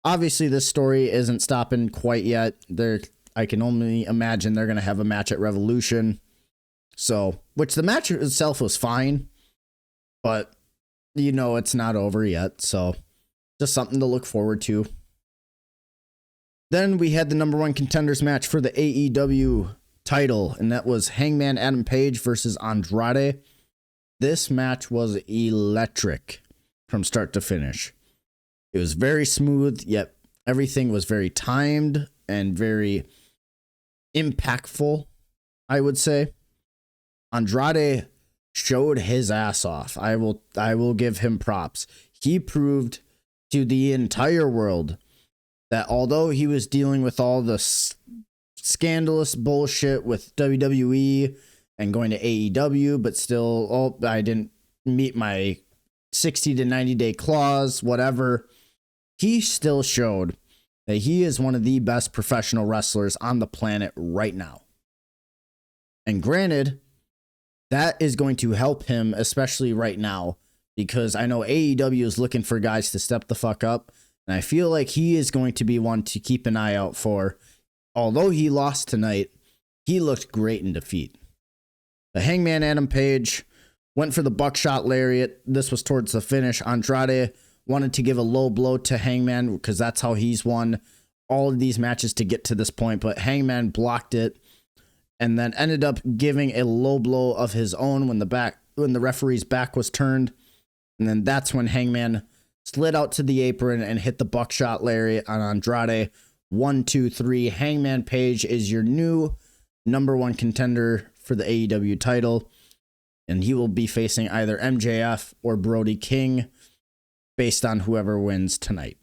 Speaker 1: Obviously, this story isn't stopping quite yet. I can only imagine they're going to have a match at Revolution. So, which the match itself was fine, but it's not over yet. So, just something to look forward to. Then we had the number one contenders match for the AEW title, and that was Hangman Adam Page versus Andrade. This match was electric from start to finish. It was very smooth, yet everything was very timed and very impactful, I would say. Andrade showed his ass off. I will give him props. He proved to the entire world that although he was dealing with all the scandalous bullshit with WWE and going to AEW, but still, I didn't meet my 60 to 90 day clause, whatever. He still showed that he is one of the best professional wrestlers on the planet right now. And granted, that is going to help him, especially right now, because I know AEW is looking for guys to step the fuck up. And I feel like he is going to be one to keep an eye out for. Although he lost tonight, he looked great in defeat. The Hangman Adam Page went for the buckshot lariat. This was towards the finish. Andrade wanted to give a low blow to Hangman because that's how he's won all of these matches to get to this point. But Hangman blocked it and then ended up giving a low blow of his own when the referee's back was turned. And then that's when Hangman slid out to the apron and hit the buckshot lariat on Andrade. 1, 2, 3. Hangman Page is your new number one contender for the AEW title. And he will be facing either MJF or Brody King based on whoever wins tonight.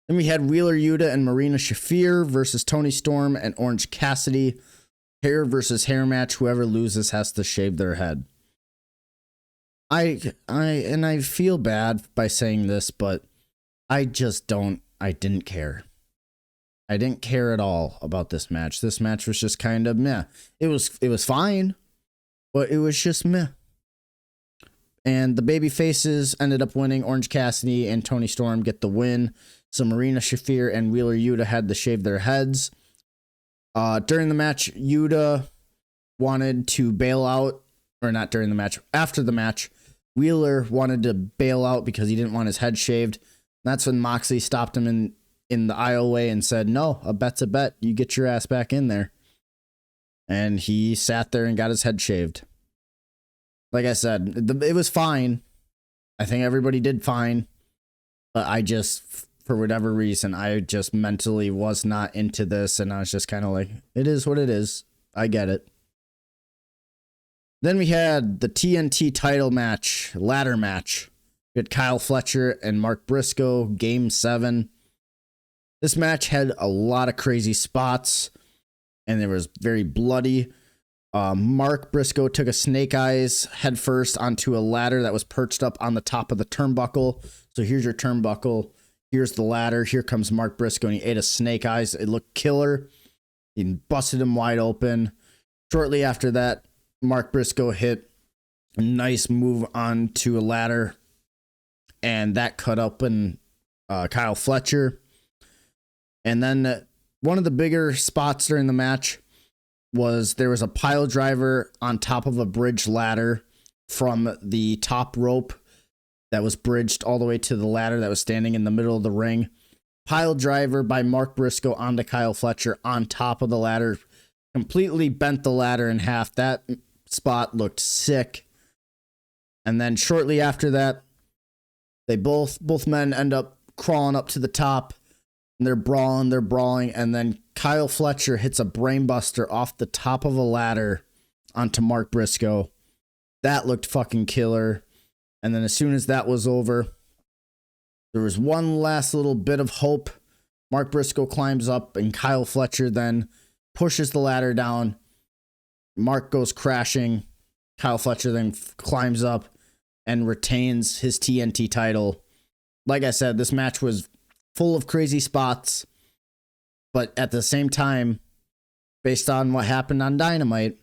Speaker 1: Then we had Wheeler Yuta and Marina Shafir versus Toni Storm and Orange Cassidy. Hair versus hair match. Whoever loses has to shave their head. I feel bad by saying this, but I didn't care. I didn't care at all about this match. This match was just kind of meh. It was fine, but it was just meh. And the baby faces ended up winning. Orange Cassidy and Toni Storm get the win. So Marina Shafir and Wheeler Yuta had to shave their heads. During the match, Yuta wanted to bail out, or not during the match, after the match, Wheeler wanted to bail out because he didn't want his head shaved. That's when Moxley stopped him in the aisleway and said, "No, a bet's a bet. You get your ass back in there." And he sat there and got his head shaved. Like I said, it was fine. I think everybody did fine. But I just, for whatever reason, I just mentally was not into this. And I was just kind of like, it is what it is. I get it. Then we had the TNT title match, ladder match. We had Kyle Fletcher and Mark Briscoe, Game 7. This match had a lot of crazy spots, and it was very bloody. Mark Briscoe took a snake eyes head first onto a ladder that was perched up on the top of the turnbuckle. So here's your turnbuckle. Here's the ladder. Here comes Mark Briscoe, and he ate a snake eyes. It looked killer. He busted him wide open. Shortly after that, Mark Briscoe hit a nice move onto a ladder, and that cut open Kyle Fletcher. And then one of the bigger spots during the match was there was a pile driver on top of a bridge ladder from the top rope that was bridged all the way to the ladder that was standing in the middle of the ring. Pile driver by Mark Briscoe onto Kyle Fletcher on top of the ladder. Completely bent the ladder in half. That spot looked sick. And then shortly after that, they both men end up crawling up to the top. And they're brawling, and then Kyle Fletcher hits a brainbuster off the top of a ladder onto Mark Briscoe. That looked fucking killer. And then as soon as that was over, there was one last little bit of hope. Mark Briscoe climbs up, and Kyle Fletcher then pushes the ladder down. Mark goes crashing. Kyle Fletcher then climbs up and retains his TNT title. Like I said, this match was full of crazy spots, but at the same time, based on what happened on Dynamite,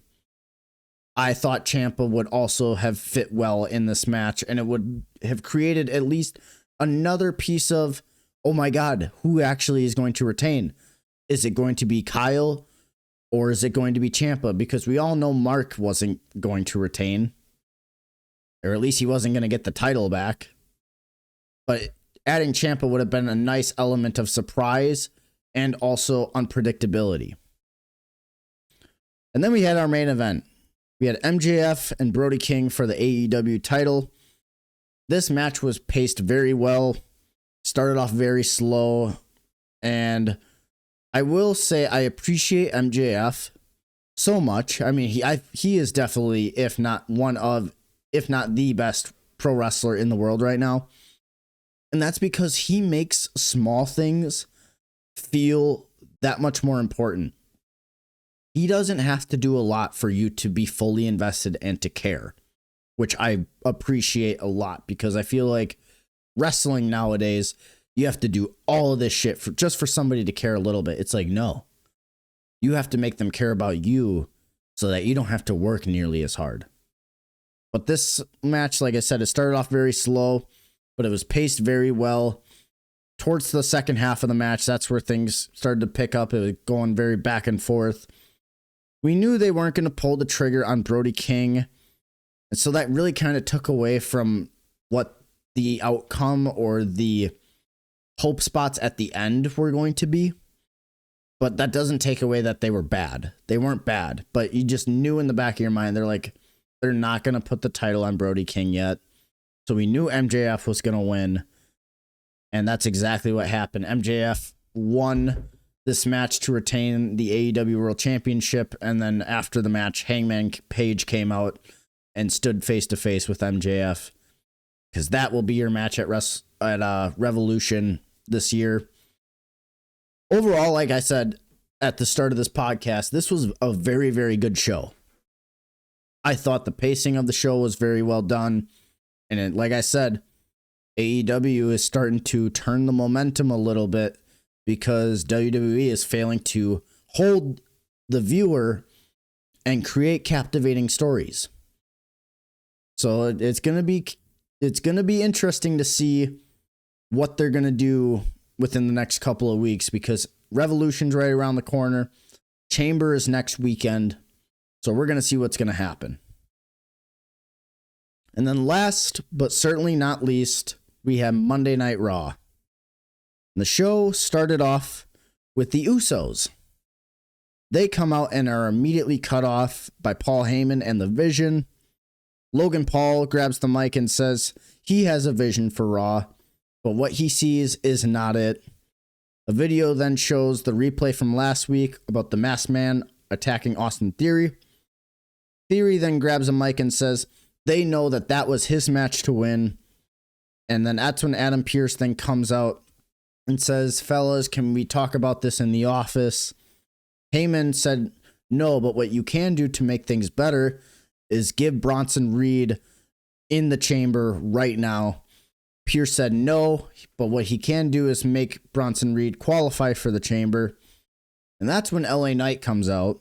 Speaker 1: I thought Ciampa would also have fit well in this match, and it would have created at least another piece of, oh my God, who actually is going to retain? Is it going to be Kyle, or is it going to be Ciampa? Because we all know Mark wasn't going to retain, or at least he wasn't going to get the title back. But adding Ciampa would have been a nice element of surprise and also unpredictability. And then we had our main event. We had MJF and Brody King for the AEW title. This match was paced very well. Started off very slow. And I will say I appreciate MJF so much. I mean, he is definitely, if not the best pro wrestler in the world right now. And that's because he makes small things feel that much more important. He doesn't have to do a lot for you to be fully invested and to care, which I appreciate a lot, because I feel like wrestling nowadays, you have to do all of this shit just for somebody to care a little bit. It's like, no, you have to make them care about you so that you don't have to work nearly as hard. But this match, like I said, it started off very slow, but it was paced very well. Towards the second half of the match, that's where things started to pick up. It was going very back and forth. We knew they weren't going to pull the trigger on Brody King. And so that really kind of took away from what the outcome or the hope spots at the end were going to be. But that doesn't take away that they were bad. They weren't bad, but you just knew in the back of your mind, they're not going to put the title on Brody King yet. So we knew MJF was going to win. And that's exactly what happened. MJF won this match to retain the AEW World Championship. And then after the match, Hangman Page came out and stood face to face with MJF. Because that will be your match at Revolution this year. Overall, like I said at the start of this podcast, this was a very, very good show. I thought the pacing of the show was very well done. And like I said, AEW is starting to turn the momentum a little bit because WWE is failing to hold the viewer and create captivating stories. So it's going to be interesting to see what they're going to do within the next couple of weeks, because Revolution's right around the corner. Chamber is next weekend. So we're going to see what's going to happen. And then last, but certainly not least, we have Monday Night Raw. The show started off with the Usos. They come out and are immediately cut off by Paul Heyman and the Vision. Logan Paul grabs the mic and says he has a vision for Raw, but what he sees is not it. A video then shows the replay from last week about the Masked Man attacking Austin Theory. Theory then grabs a mic and says they know that was his match to win. And then that's when Adam Pearce then comes out and says, fellas, can we talk about this in the office? Heyman said, no, but what you can do to make things better is give Bronson Reed in the chamber right now. Pearce said no, but what he can do is make Bronson Reed qualify for the chamber. And that's when LA Knight comes out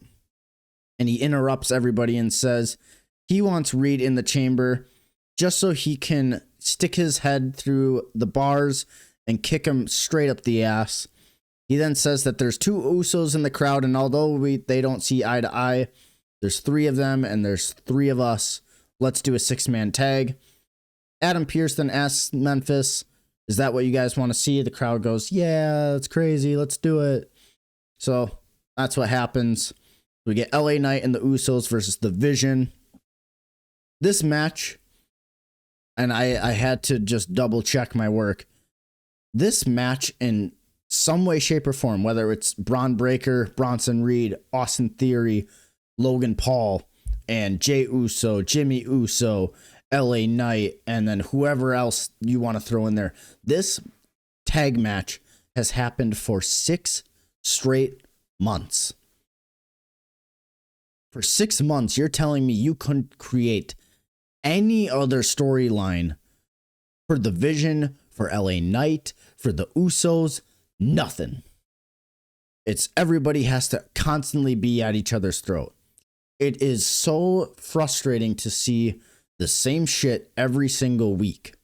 Speaker 1: and he interrupts everybody and says he wants Reed in the chamber just so he can stick his head through the bars and kick him straight up the ass. He then says that there's two Usos in the crowd, and although they don't see eye to eye, there's three of them and there's three of us. Let's do a 6-man tag. Adam Pearce then asks Memphis, is that what you guys want to see? The crowd goes, yeah, that's crazy. Let's do it. So that's what happens. We get LA Knight and the Usos versus the Vision. This match, and I had to just double check my work. This match in some way, shape, or form, whether it's Braun Breaker, Bronson Reed, Austin Theory, Logan Paul, and Jey Uso, Jimmy Uso, LA Knight, and then whoever else you want to throw in there. This tag match has happened for 6 straight months. For 6 months, you're telling me you couldn't create any other storyline for the Vision, for LA Knight, for the Usos? Nothing. It's everybody has to constantly be at each other's throat. It is so frustrating to see the same shit every single week.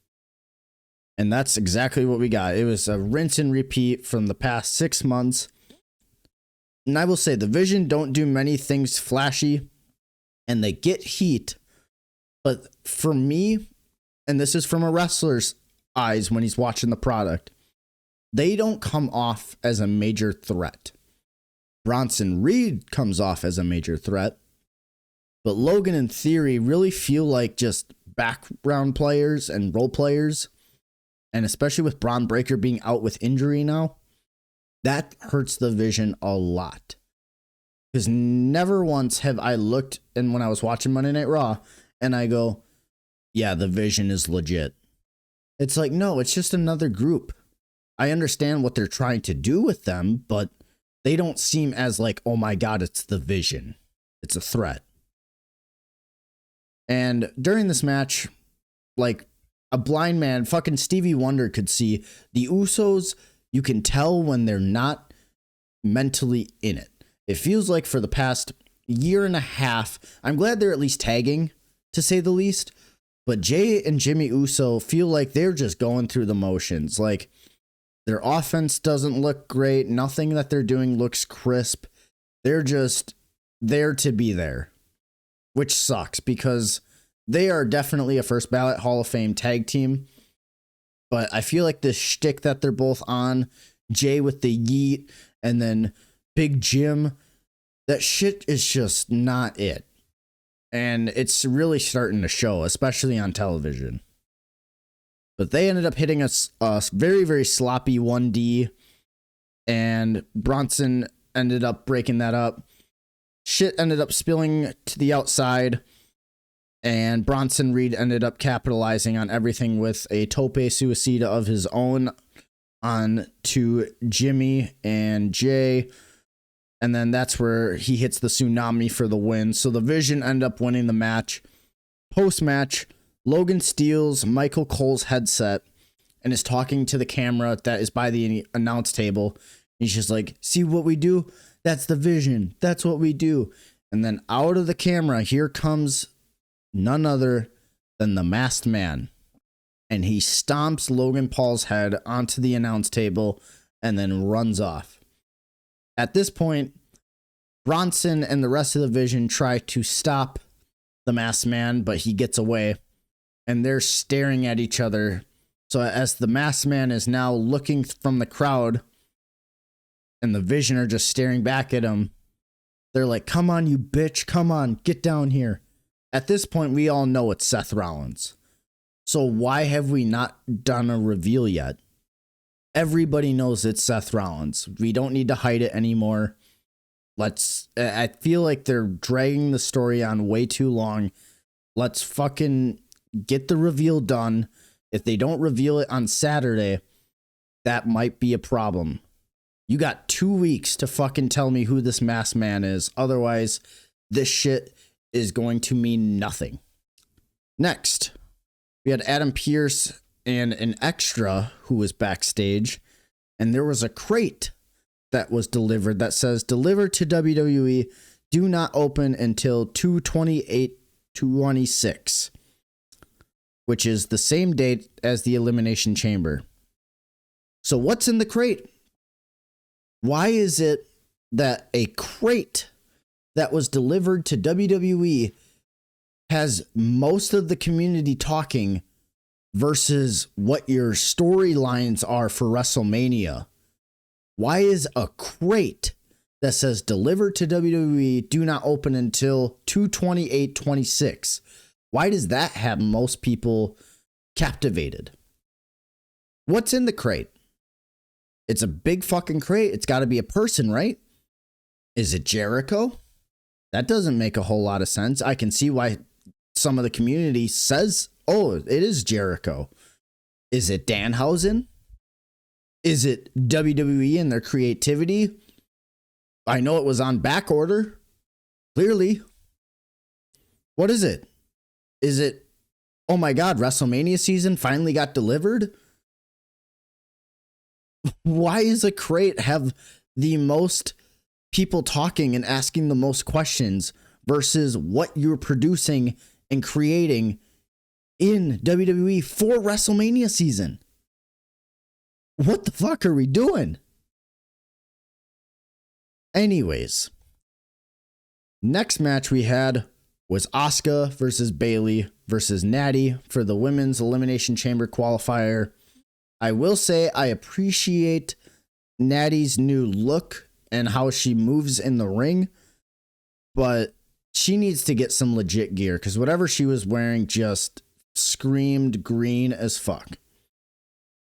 Speaker 1: And that's exactly what we got. It was a rinse and repeat from the past 6 months. And I will say the Vision don't do many things flashy and they get heat. But for me, and this is from a wrestler's eyes when he's watching the product, they don't come off as a major threat. Bronson Reed comes off as a major threat. But Logan and Theory really feel like just background players and role players. And especially with Braun Breaker being out with injury now, that hurts the Vision a lot. Because never once have I looked, and when I was watching Monday Night Raw, and I go, yeah, the Vision is legit. It's like, no, it's just another group. I understand what they're trying to do with them, but they don't seem as like, oh my God, it's the Vision. It's a threat. And during this match, like a blind man, fucking Stevie Wonder could see the Usos. You can tell when they're not mentally in it. It feels like for the past year and a half, I'm glad they're at least tagging, to say the least. But Jay and Jimmy Uso feel like they're just going through the motions. Like, their offense doesn't look great. Nothing that they're doing looks crisp. They're just there to be there, which sucks because they are definitely a first ballot Hall of Fame tag team. But I feel like this shtick that they're both on, Jay with the yeet and then Big Jim, that shit is just not it. And it's really starting to show, especially on television. But they ended up hitting a very, very sloppy 1D. And Bronson ended up breaking that up. Shit ended up spilling to the outside. And Bronson Reed ended up capitalizing on everything with a tope suicida of his own on to Jimmy and Jay. And then that's where he hits the tsunami for the win. So the Vision end up winning the match. Post-match, Logan steals Michael Cole's headset and is talking to the camera that is by the announce table. He's just like, see what we do? That's the Vision. That's what we do. And then out of the camera, here comes none other than the Masked Man. And he stomps Logan Paul's head onto the announce table and then runs off. At this point, Bronson and the rest of the Vision try to stop the Masked Man, but he gets away. And they're staring at each other. So as the Masked Man is now looking from the crowd and the Vision are just staring back at him, they're like, come on, you bitch. Come on, get down here. At this point, we all know it's Seth Rollins. So why have we not done a reveal yet? Everybody knows it's Seth Rollins. We don't need to hide it anymore. I feel like they're dragging the story on way too long. Let's fucking get the reveal done. If they don't reveal it on Saturday, that might be a problem. You got 2 weeks to fucking tell me who this Masked Man is. Otherwise, this shit is going to mean nothing. Next, we had Adam Pearce and an extra who was backstage. And there was a crate that was delivered that says, delivered to WWE, do not open until 2/28/26. Which is the same date as the Elimination Chamber. So what's in the crate? Why is it that a crate that was delivered to WWE has most of the community talking versus what your storylines are for WrestleMania? Why is a crate that says delivered to WWE, do not open until 2/28/26? Why does that have most people captivated? What's in the crate? It's a big fucking crate. It's got to be a person, right? Is it Jericho? That doesn't make a whole lot of sense. I can see why some of the community says, oh, it is Jericho. Is it Danhausen? Is it WWE and their creativity? I know it was on back order. Clearly. What is it? Is it, oh my God, WrestleMania season finally got delivered? Why is a crate have the most people talking and asking the most questions versus what you're producing and creating in WWE for WrestleMania season? What the fuck are we doing? Anyways, next match we had was Asuka versus Bayley versus Natty for the Women's Elimination Chamber qualifier. I will say I appreciate Natty's new look and how she moves in the ring, but she needs to get some legit gear because whatever she was wearing just screamed green as fuck.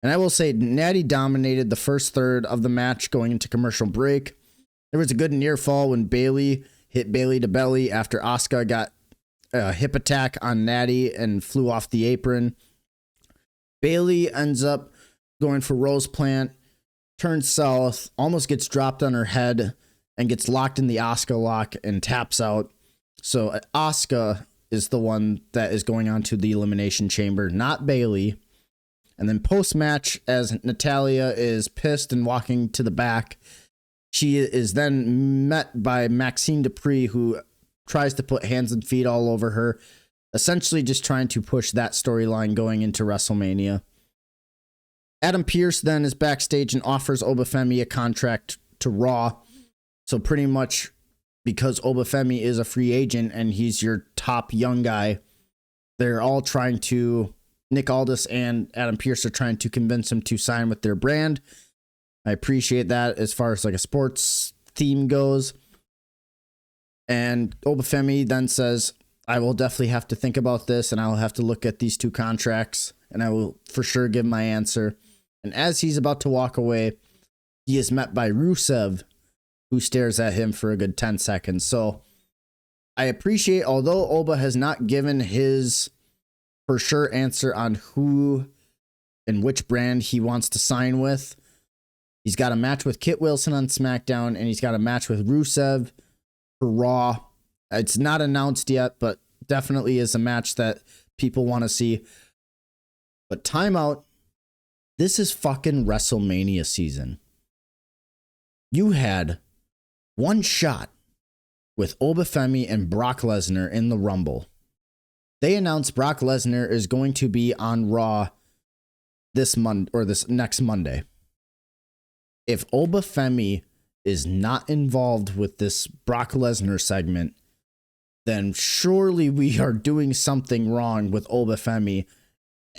Speaker 1: And I will say Natty dominated the first third of the match going into commercial break. There was a good near fall when Bayley hit Bayley to belly after Asuka got a hip attack on Natty and flew off the apron. Bayley ends up going for Rose Plant, turns south, almost gets dropped on her head, and gets locked in the Asuka lock and taps out. So Asuka is the one that is going on to the Elimination Chamber, not Bayley. And then post-match, as Natalya is pissed and walking to the back, She is then met by Maxine Dupree, who tries to put hands and feet all over her, essentially just trying to push that storyline going into WrestleMania. Adam Pearce then is backstage and offers Obafemi a contract to Raw. So pretty much because Obafemi is a free agent and he's your top young guy, they're all trying to, Nick Aldis and Adam Pearce are trying to convince him to sign with their brand. I appreciate that as far as like a sports theme goes. And Obafemi then says, I will definitely have to think about this and I'll have to look at these two contracts and I will for sure give my answer. And as he's about to walk away, he is met by Rusev, who stares at him for a good 10 seconds. So I appreciate, although Oba has not given his for sure answer on who and which brand he wants to sign with, he's got a match with Kit Wilson on SmackDown and he's got a match with Rusev for Raw. It's not announced yet, but definitely is a match that people want to see. But timeout. This is fucking WrestleMania season. You had one shot with Obafemi and Brock Lesnar in the Rumble. They announced Brock Lesnar is going to be on Raw this next Monday. If Obafemi is not involved with this Brock Lesnar segment, then surely we are doing something wrong with Obafemi.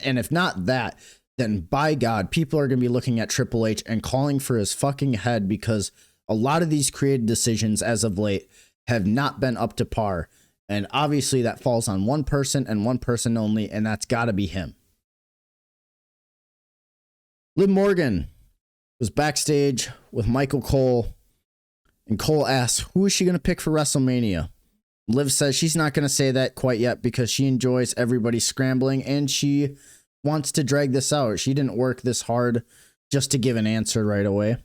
Speaker 1: And if not that, then by God, people are going to be looking at Triple H and calling for his fucking head, because a lot of these creative decisions as of late have not been up to par. And obviously that falls on one person and one person only, and that's got to be him. Liv Morgan was backstage with Michael Cole, and Cole asks, who is she going to pick for WrestleMania? Liv says she's not going to say that quite yet because she enjoys everybody scrambling and she wants to drag this out. She didn't work this hard just to give an answer right away.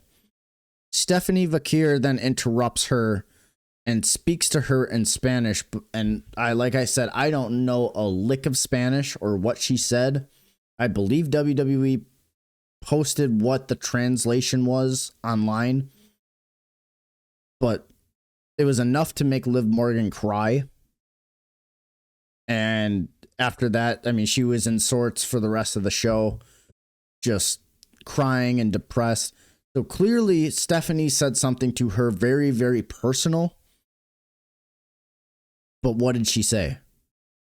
Speaker 1: Stephanie Vakir then interrupts her and speaks to her in Spanish. And like I said, I don't know a lick of Spanish or what she said. I believe WWE posted what the translation was online, but it was enough to make Liv Morgan cry. And after that, I mean, she was in sorts for the rest of the show, just crying and depressed. So clearly Stephanie said something to her very, very personal. But what did she say?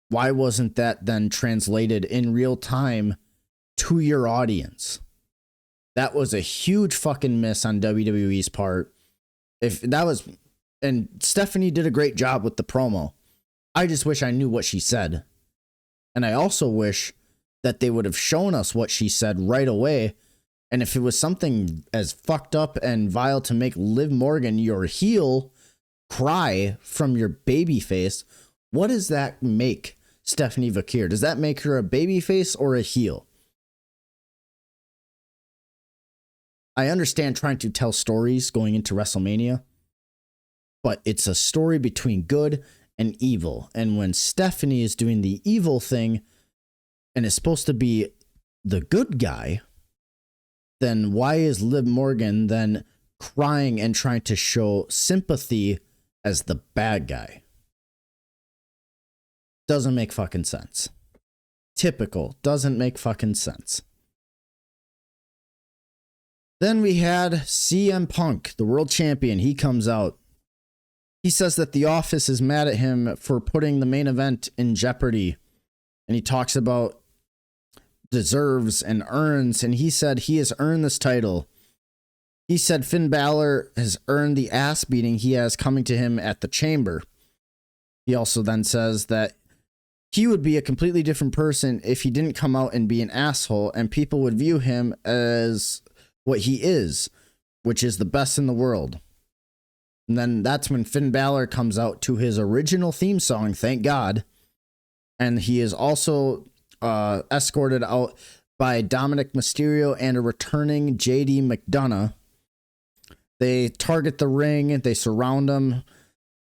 Speaker 1: Why wasn't that then translated in real time to your audience? That was a huge fucking miss on WWE's part. If that was, and Stephanie did a great job with the promo. I just wish I knew what she said. And I also wish that they would have shown us what she said right away. And if it was something as fucked up and vile to make Liv Morgan, your heel, cry from your baby face, what does that make Stephanie Vakir? Does that make her a baby face or a heel? I understand trying to tell stories going into WrestleMania, but it's a story between good and evil. And when Stephanie is doing the evil thing and is supposed to be the good guy, then why is Liv Morgan then crying and trying to show sympathy as the bad guy? Doesn't make fucking sense. Typical. Doesn't make fucking sense. Then we had CM Punk, the world champion. He comes out. He says that the office is mad at him for putting the main event in jeopardy. And he talks about deserves and earns. And he said he has earned this title. He said Finn Balor has earned the ass beating he has coming to him at the Chamber. He also then says that he would be a completely different person if he didn't come out and be an asshole, and people would view him as what he is, which is the best in the world. And then that's when Finn Balor comes out to his original theme song, Thank God. And he is also escorted out by Dominic Mysterio and a returning JD McDonough. They target the ring, they surround him,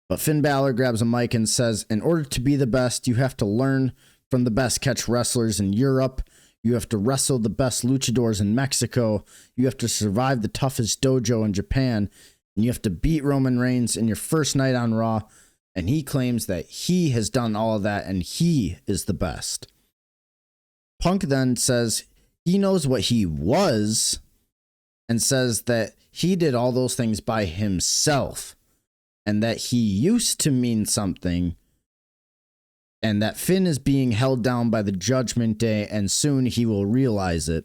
Speaker 1: but Finn Balor grabs a mic and says, in order to be the best, you have to learn from the best catch wrestlers in Europe. You have to wrestle the best luchadors in Mexico. You have to survive the toughest dojo in Japan. And you have to beat Roman Reigns in your first night on Raw. And he claims that he has done all of that and he is the best. Punk then says he knows what he was and says that he did all those things by himself and that he used to mean something and that Finn is being held down by the Judgment Day and soon he will realize it.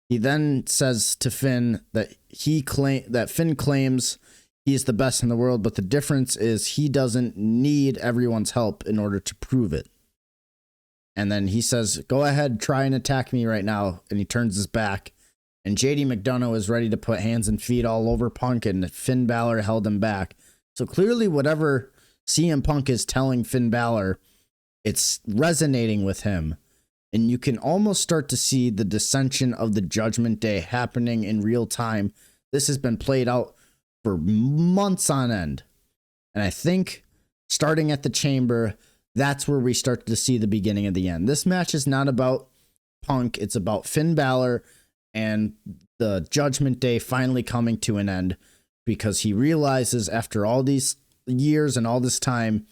Speaker 1: He then says to Finn that Finn claims he's the best in the world, but the difference is he doesn't need everyone's help in order to prove it. And then he says, go ahead, try and attack me right now. And he turns his back. And JD McDonough is ready to put hands and feet all over Punk, and Finn Balor held him back. So clearly whatever CM Punk is telling Finn Balor, it's resonating with him. And you can almost start to see the dissension of the Judgment Day happening in real time. This has been played out for months on end. And I think starting at the Chamber, that's where we start to see the beginning of the end. This match is not about Punk. It's about Finn Balor and the Judgment Day finally coming to an end because he realizes after all these years and all this time,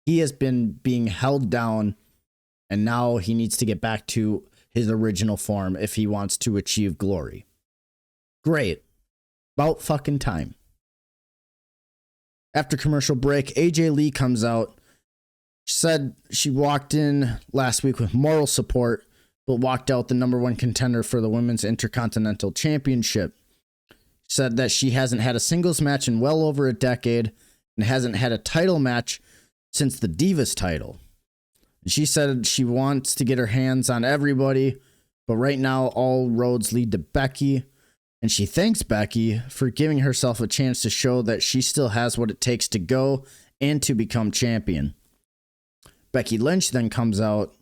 Speaker 1: he has been being held down and now he needs to get back to his original form if he wants to achieve glory. Great. About fucking time. After commercial break, AJ Lee comes out. She said she walked in last week with moral support, but walked out the number one contender for the Women's Intercontinental Championship. She said that she hasn't had a singles match in well over a decade and hasn't had a title match since the Divas title. She said she wants to get her hands on everybody, but right now all roads lead to Becky. And she thanks Becky for giving herself a chance to show that she still has what it takes to go and to become champion. Becky Lynch then comes out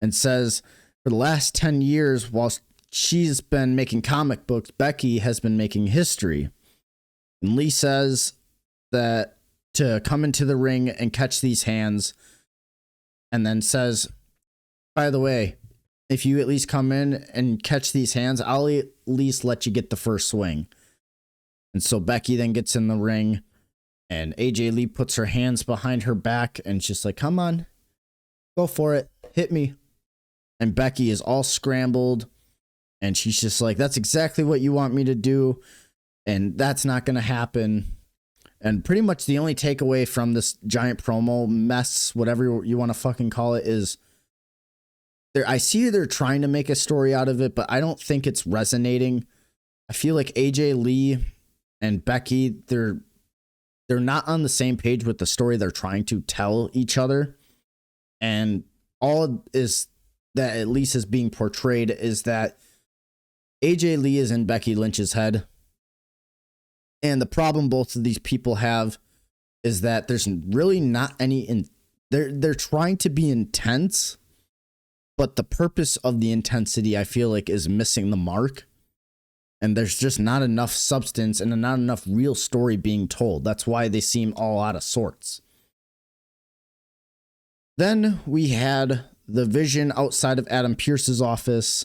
Speaker 1: and says for the last 10 years, while she's been making comic books, Becky has been making history. And Lee says that to come into the ring and catch these hands, and then says, by the way, if you at least come in and catch these hands, I'll at least let you get the first swing. And so Becky then gets in the ring and AJ Lee puts her hands behind her back and she's like, come on, go for it. Hit me. And Becky is all scrambled and she's just like, that's exactly what you want me to do. And that's not going to happen. And pretty much the only takeaway from this giant promo mess, whatever you want to fucking call it, is I see they're trying to make a story out of it, but I don't think it's resonating. I feel like AJ Lee and Becky, they're not on the same page with the story they're trying to tell each other. And all is that at least is being portrayed is that AJ Lee is in Becky Lynch's head. And the problem both of these people have is that there's really not any they're trying to be intense, but the purpose of the intensity I feel like is missing the mark. And there's just not enough substance and not enough real story being told. That's why they seem all out of sorts. Then we had the Vision outside of Adam Pearce's office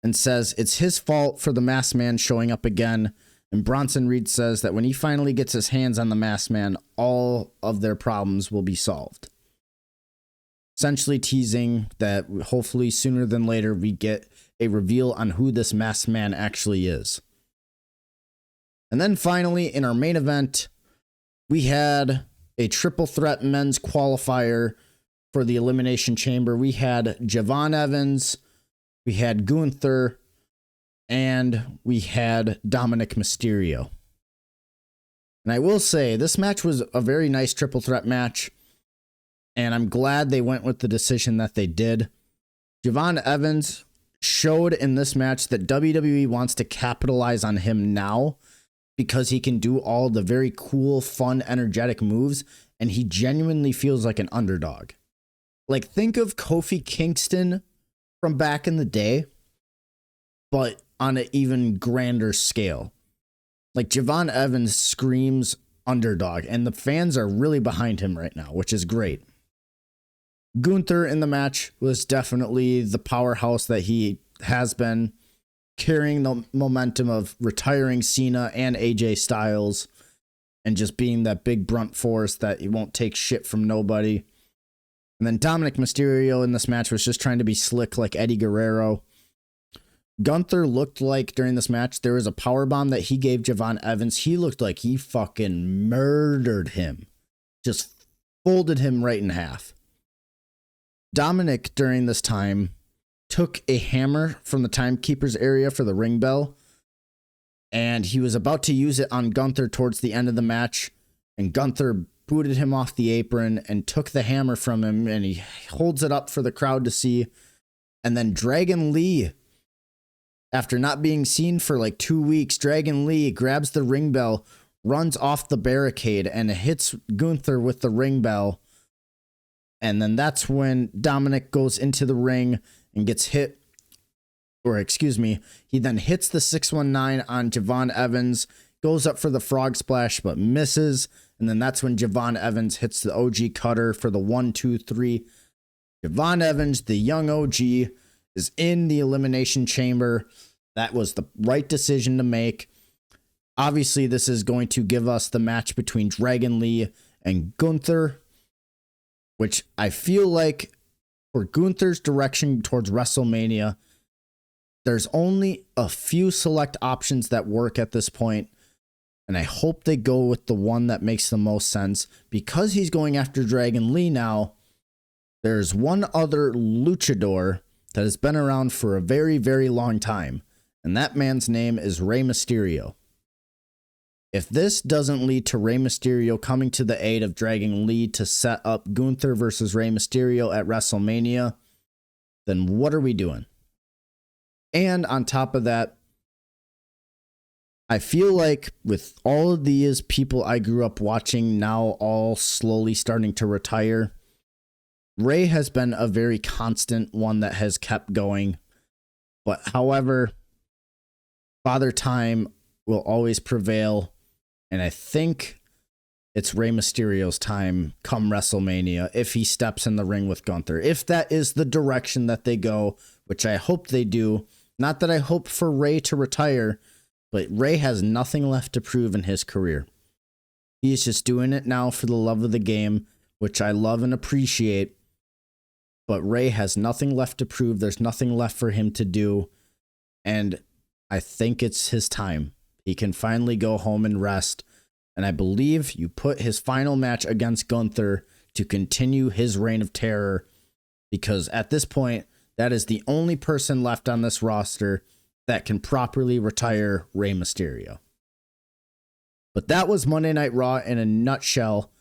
Speaker 1: and says it's his fault for the Masked Man showing up again. And Bronson Reed says that when he finally gets his hands on the Masked Man, all of their problems will be solved. Essentially teasing that hopefully sooner than later we get a reveal on who this Masked Man actually is. And then finally, in our main event, we had a triple threat men's qualifier for the Elimination Chamber. We had Javon Evans, we had Gunther, and we had Dominic Mysterio. And I will say, this match was a very nice triple threat match, and I'm glad they went with the decision that they did. Javon Evans showed in this match that WWE wants to capitalize on him now because he can do all the very cool, fun, energetic moves, and he genuinely feels like an underdog. Like, think of Kofi Kingston from back in the day, but on an even grander scale. Like, Javon Evans screams underdog, and the fans are really behind him right now, which is great. Gunther in the match was definitely the powerhouse that he has been, carrying the momentum of retiring Cena and AJ Styles. and just being that big brunt force that he won't take shit from nobody. And then Dominic Mysterio in this match was just trying to be slick like Eddie Guerrero. Gunther looked like during this match, there was a powerbomb that he gave Javon Evans. He looked like he fucking murdered him. Just folded him right in half. Dominic, during this time, took a hammer from the timekeeper's area for the ring bell, and he was about to use it on Gunther towards the end of the match, and Gunther booted him off the apron and took the hammer from him, and he holds it up for the crowd to see. And then Dragon Lee, after not being seen for like 2 weeks, Dragon Lee grabs the ring bell, runs off the barricade, and hits Gunther with the ring bell. And then that's when Dominic goes into the ring and gets hit, he then hits the 619 on Javon Evans, goes up for the frog splash, but misses. And then that's when Javon Evans hits the OG cutter for the 1-2-3. Javon Evans, the young OG, is in the Elimination Chamber. That was the right decision to make. Obviously, this is going to give us the match between Dragon Lee and Gunther, which I feel like for Gunther's direction towards WrestleMania, there's only a few select options that work at this point, and I hope they go with the one that makes the most sense. Because he's going after Dragon Lee now, there's one other luchador that has been around for a very, very long time, and that man's name is Rey Mysterio. If this doesn't lead to Rey Mysterio coming to the aid of Dragon Lee to set up Gunther versus Rey Mysterio at WrestleMania, then what are we doing? And on top of that, I feel like with all of these people I grew up watching now all slowly starting to retire, Rey has been a very constant one that has kept going. But however, Father Time will always prevail. And I think it's Rey Mysterio's time come WrestleMania if he steps in the ring with Gunther. If that is the direction that they go, which I hope they do. Not that I hope for Rey to retire, but Rey has nothing left to prove in his career. He's just doing it now for the love of the game, which I love and appreciate. But Rey has nothing left to prove. There's nothing left for him to do. And I think it's his time. He can finally go home and rest. And I believe you put his final match against Gunther to continue his reign of terror. Because at this point, that is the only person left on this roster that can properly retire Rey Mysterio. But that was Monday Night Raw in a nutshell.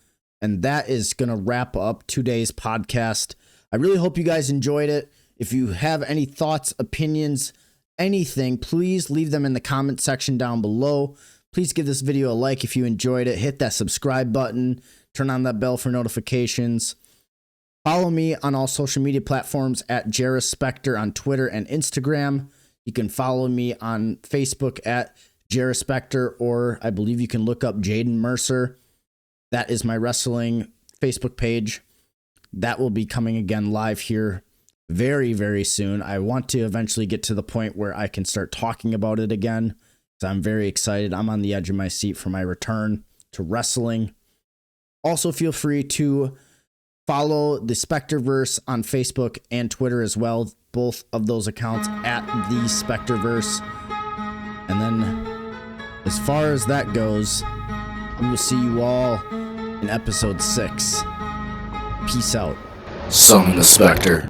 Speaker 1: And that is going to wrap up today's podcast. I really hope you guys enjoyed it. If you have any thoughts, opinions, anything, please leave them in the comment section down below. Please give this video a like if you enjoyed it. Hit that subscribe button. Turn on that bell for notifications. Follow me on all social media platforms at JariSpectre on Twitter and Instagram. You can follow me on Facebook at JariSpectre, or I believe you can look up Jaden Mercer. That is my wrestling Facebook page. That will be coming again live here very, very soon. I want to eventually get to the point where I can start talking about it again. So I'm very excited. I'm on the edge of my seat for my return to wrestling. Also, feel free to follow the SpectreVerse on Facebook and Twitter as well. Both of those accounts at the SpectreVerse. And then as far as that goes, we will see you all in episode 6. Peace out.
Speaker 2: Summon the Spectre.